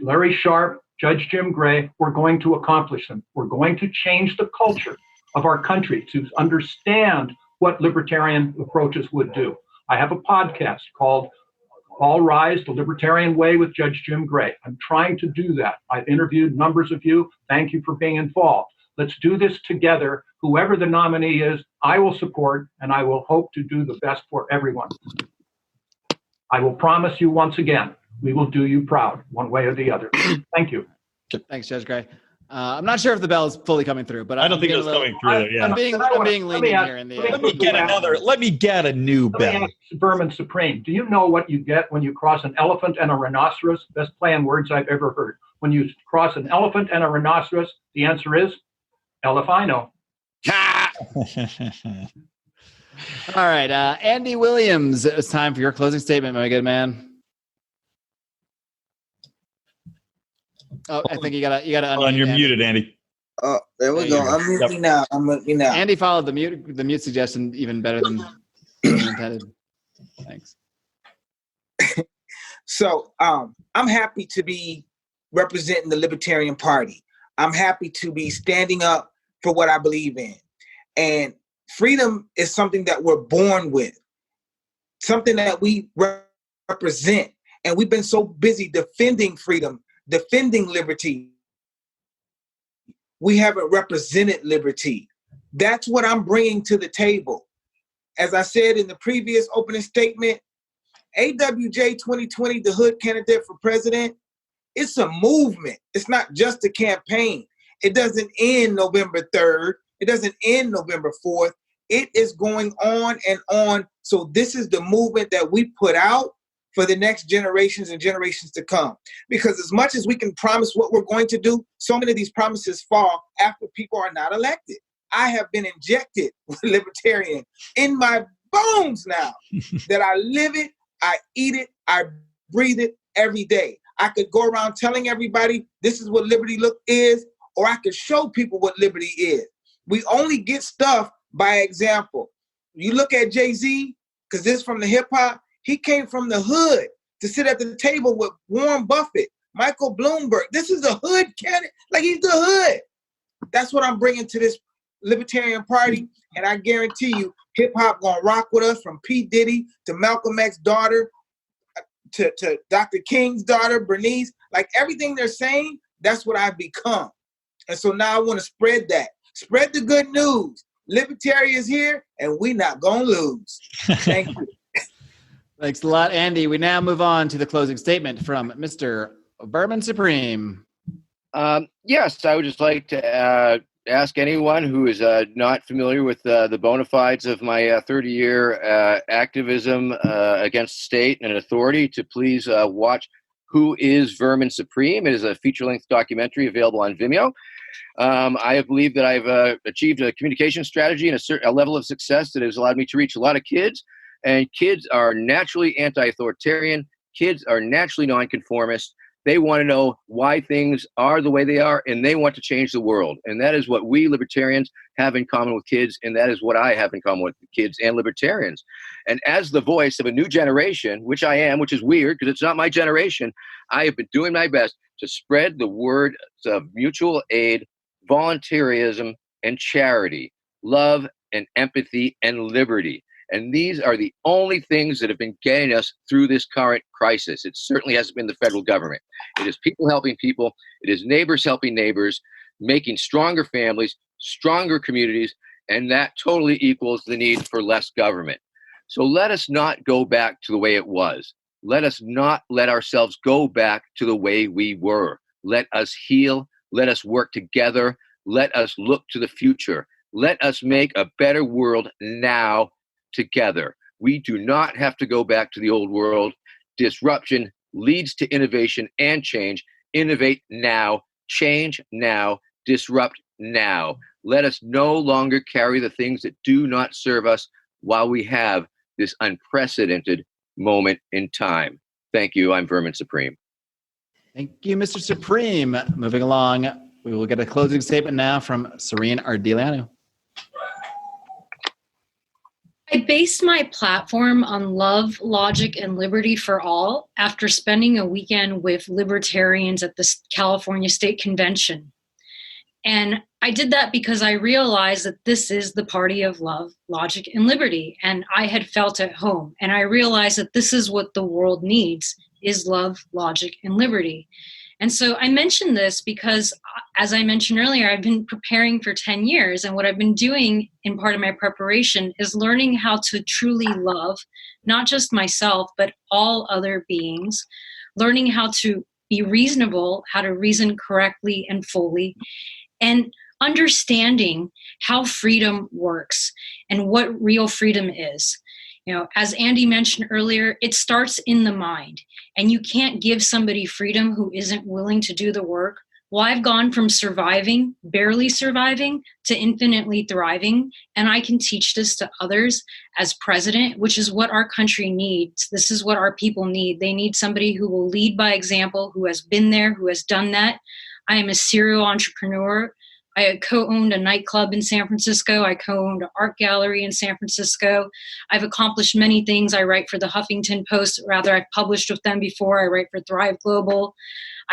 Larry Sharp, Judge Jim Gray, we're going to accomplish them. We're going to change the culture of our country to understand what libertarian approaches would do. I have a podcast called All Rise, The Libertarian Way with Judge Jim Gray. I'm trying to do that. I've interviewed numbers of you. Thank you for being involved. Let's do this together. Whoever the nominee is, I will support, and I will hope to do the best for everyone. I will promise you once again, we will do you proud, one way or the other. Thank you. Thanks, Judge Gray. I'm not sure if the bell is fully coming through, but I don't think it's coming through there. Yeah. I'm being lenient here in the. Let me get a new bell. Vermin Supreme. Do you know what you get when you cross an elephant and a rhinoceros? Best play on words I've ever heard. When you cross an elephant and a rhinoceros, the answer is Elephino. All right, Andy Williams, it's time for your closing statement, my good man. Oh, I think you gotta Hold on, you're Andy. muted, Andy. Oh, there we go. I'm muting now. Andy followed the mute suggestion even better than intended. Thanks. So I'm happy to be representing the Libertarian Party. I'm happy to be standing up for what I believe in. And freedom is something that we're born with, something that we represent. And we've been so busy defending freedom, defending liberty, we haven't represented liberty. That's what I'm bringing to the table. As I said in the previous opening statement, AWJ 2020, the Hood candidate for president, it's a movement. It's not just a campaign. It doesn't end November 3rd. It doesn't end November 4th. It is going on and on. So this is the movement that we put out for the next generations and generations to come. Because as much as we can promise what we're going to do, so many of these promises fall after people are not elected. I have been injected with libertarian in my bones now that I live it, I eat it, I breathe it every day. I could go around telling everybody this is what liberty is, or I could show people what liberty is. We only get stuff by example. You look at Jay-Z, because this is from the hip hop, he came from the hood to sit at the table with Warren Buffett, Michael Bloomberg. This is a hood candidate, like he's the hood. That's what I'm bringing to this Libertarian Party, and I guarantee you, hip hop gonna rock with us from P. Diddy to Malcolm X's daughter to Dr. King's daughter, Bernice. Like everything they're saying, that's what I've become. And so now I want to spread that. Spread the good news. Libertarian is here, and we not gonna lose. Thank you. Thanks a lot, Andy. We now move on to the closing statement from Mr. Vermin Supreme. Yes, I would just like to ask anyone who is not familiar with the bona fides of my 30-year activism against state and authority to please watch Who is Vermin Supreme? It is a feature-length documentary available on Vimeo. I believe that I've achieved a communication strategy and a level of success that has allowed me to reach a lot of kids. And kids are naturally anti-authoritarian. Kids are naturally nonconformist. They want to know why things are the way they are, and they want to change the world. And that is what we libertarians have in common with kids, and that is what I have in common with kids and libertarians. And as the voice of a new generation, which I am, which is weird because it's not my generation, I have been doing my best to spread the word of mutual aid, volunteerism, and charity, love and empathy and liberty. And these are the only things that have been getting us through this current crisis. It certainly hasn't been the federal government. It is people helping people. It is neighbors helping neighbors, making stronger families, stronger communities, and that totally equals the need for less government. So let us not go back to the way it was. Let us not let ourselves go back to the way we were. Let us heal. Let us work together. Let us look to the future. Let us make a better world now together. We do not have to go back to the old world. Disruption leads to innovation and change. Innovate now, change now, disrupt now. Let us no longer carry the things that do not serve us while we have this unprecedented moment in time. Thank you. I'm Vermin Supreme. Thank you, Mr. Supreme. Moving along, we will get a closing statement now from Sorinne Ardeleanu. I based my platform on love, logic, and liberty for all after spending a weekend with libertarians at the California State Convention. And I did that because I realized that this is the party of love, logic, and liberty. And I had felt at home. And I realized that this is what the world needs, is love, logic, and liberty. And so I mentioned this because, as I mentioned earlier, I've been preparing for 10 years. And what I've been doing in part of my preparation is learning how to truly love, not just myself, but all other beings, learning how to be reasonable, how to reason correctly and fully, and understanding how freedom works and what real freedom is. You know, as Andy mentioned earlier, it starts in the mind, and you can't give somebody freedom who isn't willing to do the work. Well, I've gone from surviving, barely surviving, to infinitely thriving, and I can teach this to others as president, which is what our country needs. This is what our people need. They need somebody who will lead by example, who has been there, who has done that. I am a serial entrepreneur. I co-owned a nightclub in San Francisco. I co-owned an art gallery in San Francisco. I've accomplished many things. I write for the Huffington Post. Rather, I've published with them before. I write for Thrive Global.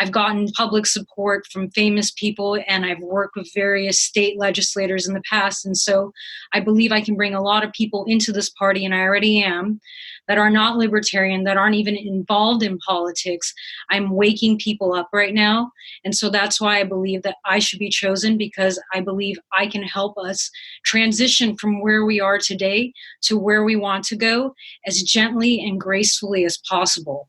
I've gotten public support from famous people, and I've worked with various state legislators in the past. And so I believe I can bring a lot of people into this party, and I already am, that are not libertarian, that aren't even involved in politics. I'm waking people up right now. And so that's why I believe that I should be chosen, because I believe I can help us transition from where we are today to where we want to go as gently and gracefully as possible.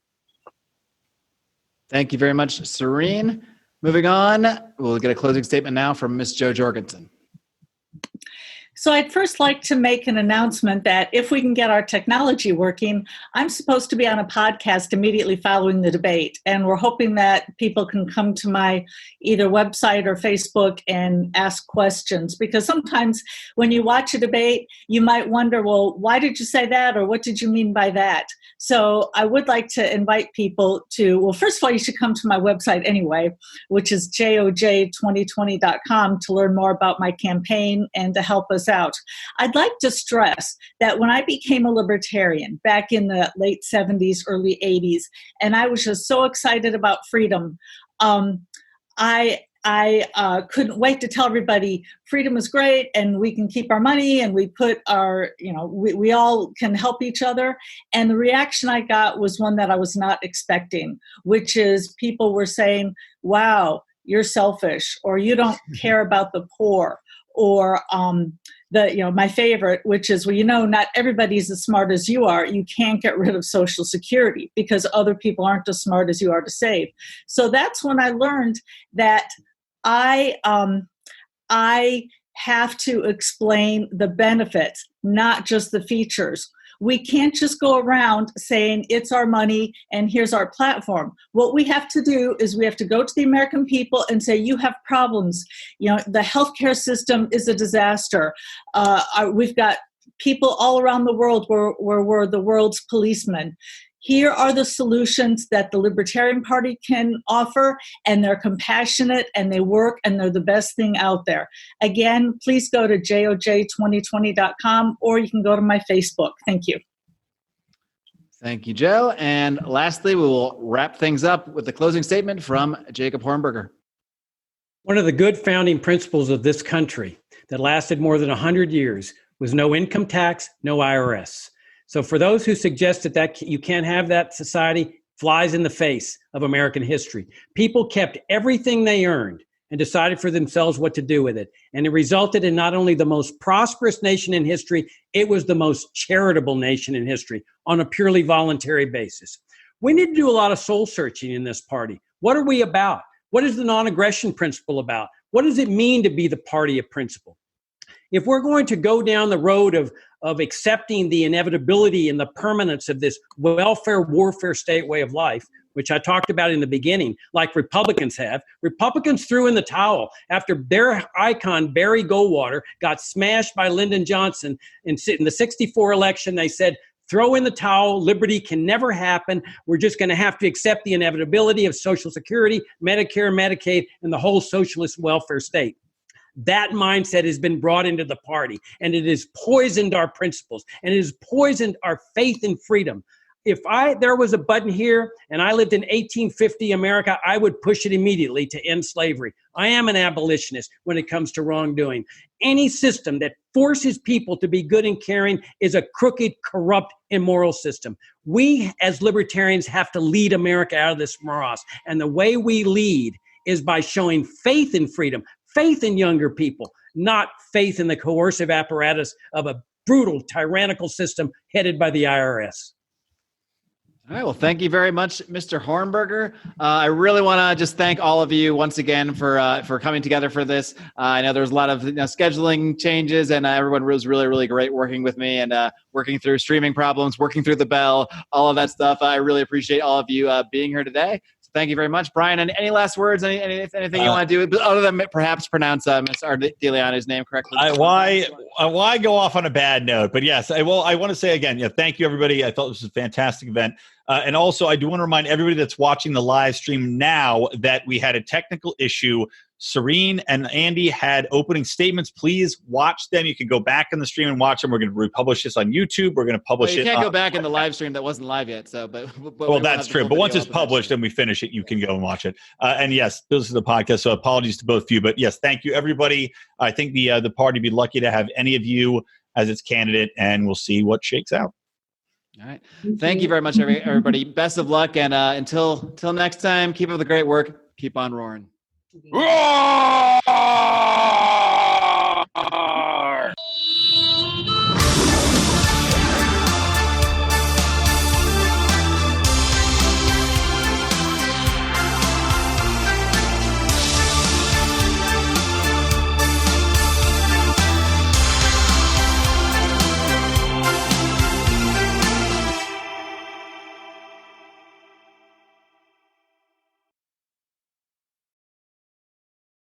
Thank you very much, Sorinne. Moving on, we'll get a closing statement now from Ms. Jo Jorgensen. So I'd first like to make an announcement that if we can get our technology working, I'm supposed to be on a podcast immediately following the debate. And we're hoping that people can come to my either website or Facebook and ask questions. Because sometimes when you watch a debate, you might wonder, well, why did you say that? Or what did you mean by that? So I would like to invite people to, well, first of all, you should come to my website anyway, which is joj2020.com, to learn more about my campaign and to help us out. I'd like to stress that when I became a libertarian back in the late 70s, early 80s, and I was just so excited about freedom, I couldn't wait to tell everybody freedom is great and we can keep our money and we put our, we all can help each other. And the reaction I got was one that I was not expecting, which is people were saying, wow, you're selfish, or you don't care about the poor, or my favorite, which is, well, not everybody's as smart as you are. You can't get rid of Social Security because other people aren't as smart as you are to save. So that's when I learned that I I have to explain the benefits, not just the features. We can't just go around saying it's our money and here's our platform. What we have to do is we have to go to the American people and say, you have problems. You know, the healthcare system is a disaster. We've got people all around the world where we're the world's policemen. Here are the solutions that the Libertarian Party can offer, and they're compassionate and they work and they're the best thing out there. Again, please go to joj2020.com or you can go to my Facebook. Thank you. Thank you, Joe. And lastly, we will wrap things up with the closing statement from Jacob Hornberger. One of the good founding principles of this country that lasted more than 100 years was no income tax, no IRS. So for those who suggested that you can't have that society, flies in the face of American history. People kept everything they earned and decided for themselves what to do with it. And it resulted in not only the most prosperous nation in history, it was the most charitable nation in history on a purely voluntary basis. We need to do a lot of soul searching in this party. What are we about? What is the non-aggression principle about? What does it mean to be the party of principle? If we're going to go down the road of accepting the inevitability and the permanence of this welfare warfare state way of life, which I talked about in the beginning, like Republicans have, Republicans threw in the towel after their icon, Barry Goldwater, got smashed by Lyndon Johnson in the 64 election. They said, throw in the towel, liberty can never happen. We're just going to have to accept the inevitability of Social Security, Medicare, Medicaid, and the whole socialist welfare state. That mindset has been brought into the party, and it has poisoned our principles, and it has poisoned our faith in freedom. If there was a button here and I lived in 1850 America, I would push it immediately to end slavery. I am an abolitionist when it comes to wrongdoing. Any system that forces people to be good and caring is a crooked, corrupt, immoral system. We as libertarians have to lead America out of this morass, and the way we lead is by showing faith in freedom, faith in younger people, not faith in the coercive apparatus of a brutal, tyrannical system headed by the IRS. All right. Well, thank you very much, Mr. Hornberger. I really want to just thank all of you once again for coming together for this. I know there was a lot of scheduling changes, and everyone was really, really great working with me and working through streaming problems, working through the bell, all of that stuff. I really appreciate all of you being here today. So thank you very much, Brian. And any last words? Anything you want to do other than perhaps pronounce Ms. Ardeleanu's name correctly? Why go off on a bad note? But yes, I want to say again, thank you, everybody. I thought this was a fantastic event. And also, I do want to remind everybody that's watching the live stream now that we had a technical issue. Sorinne and Andy had opening statements. Please watch them. You can go back in the stream and watch them. We're going to republish this on YouTube. We're going to publish it. You can't go back in the live stream that wasn't live yet. So, but well, that's true. But once it's published and we finish it, you can go and watch it. And yes, this is the podcast. So apologies to both of you. But yes, thank you, everybody. I think the party would be lucky to have any of you as its candidate, and we'll see what shakes out. All right. Thank you very much, everybody. Best of luck. And until next time, keep up the great work. Keep on roaring.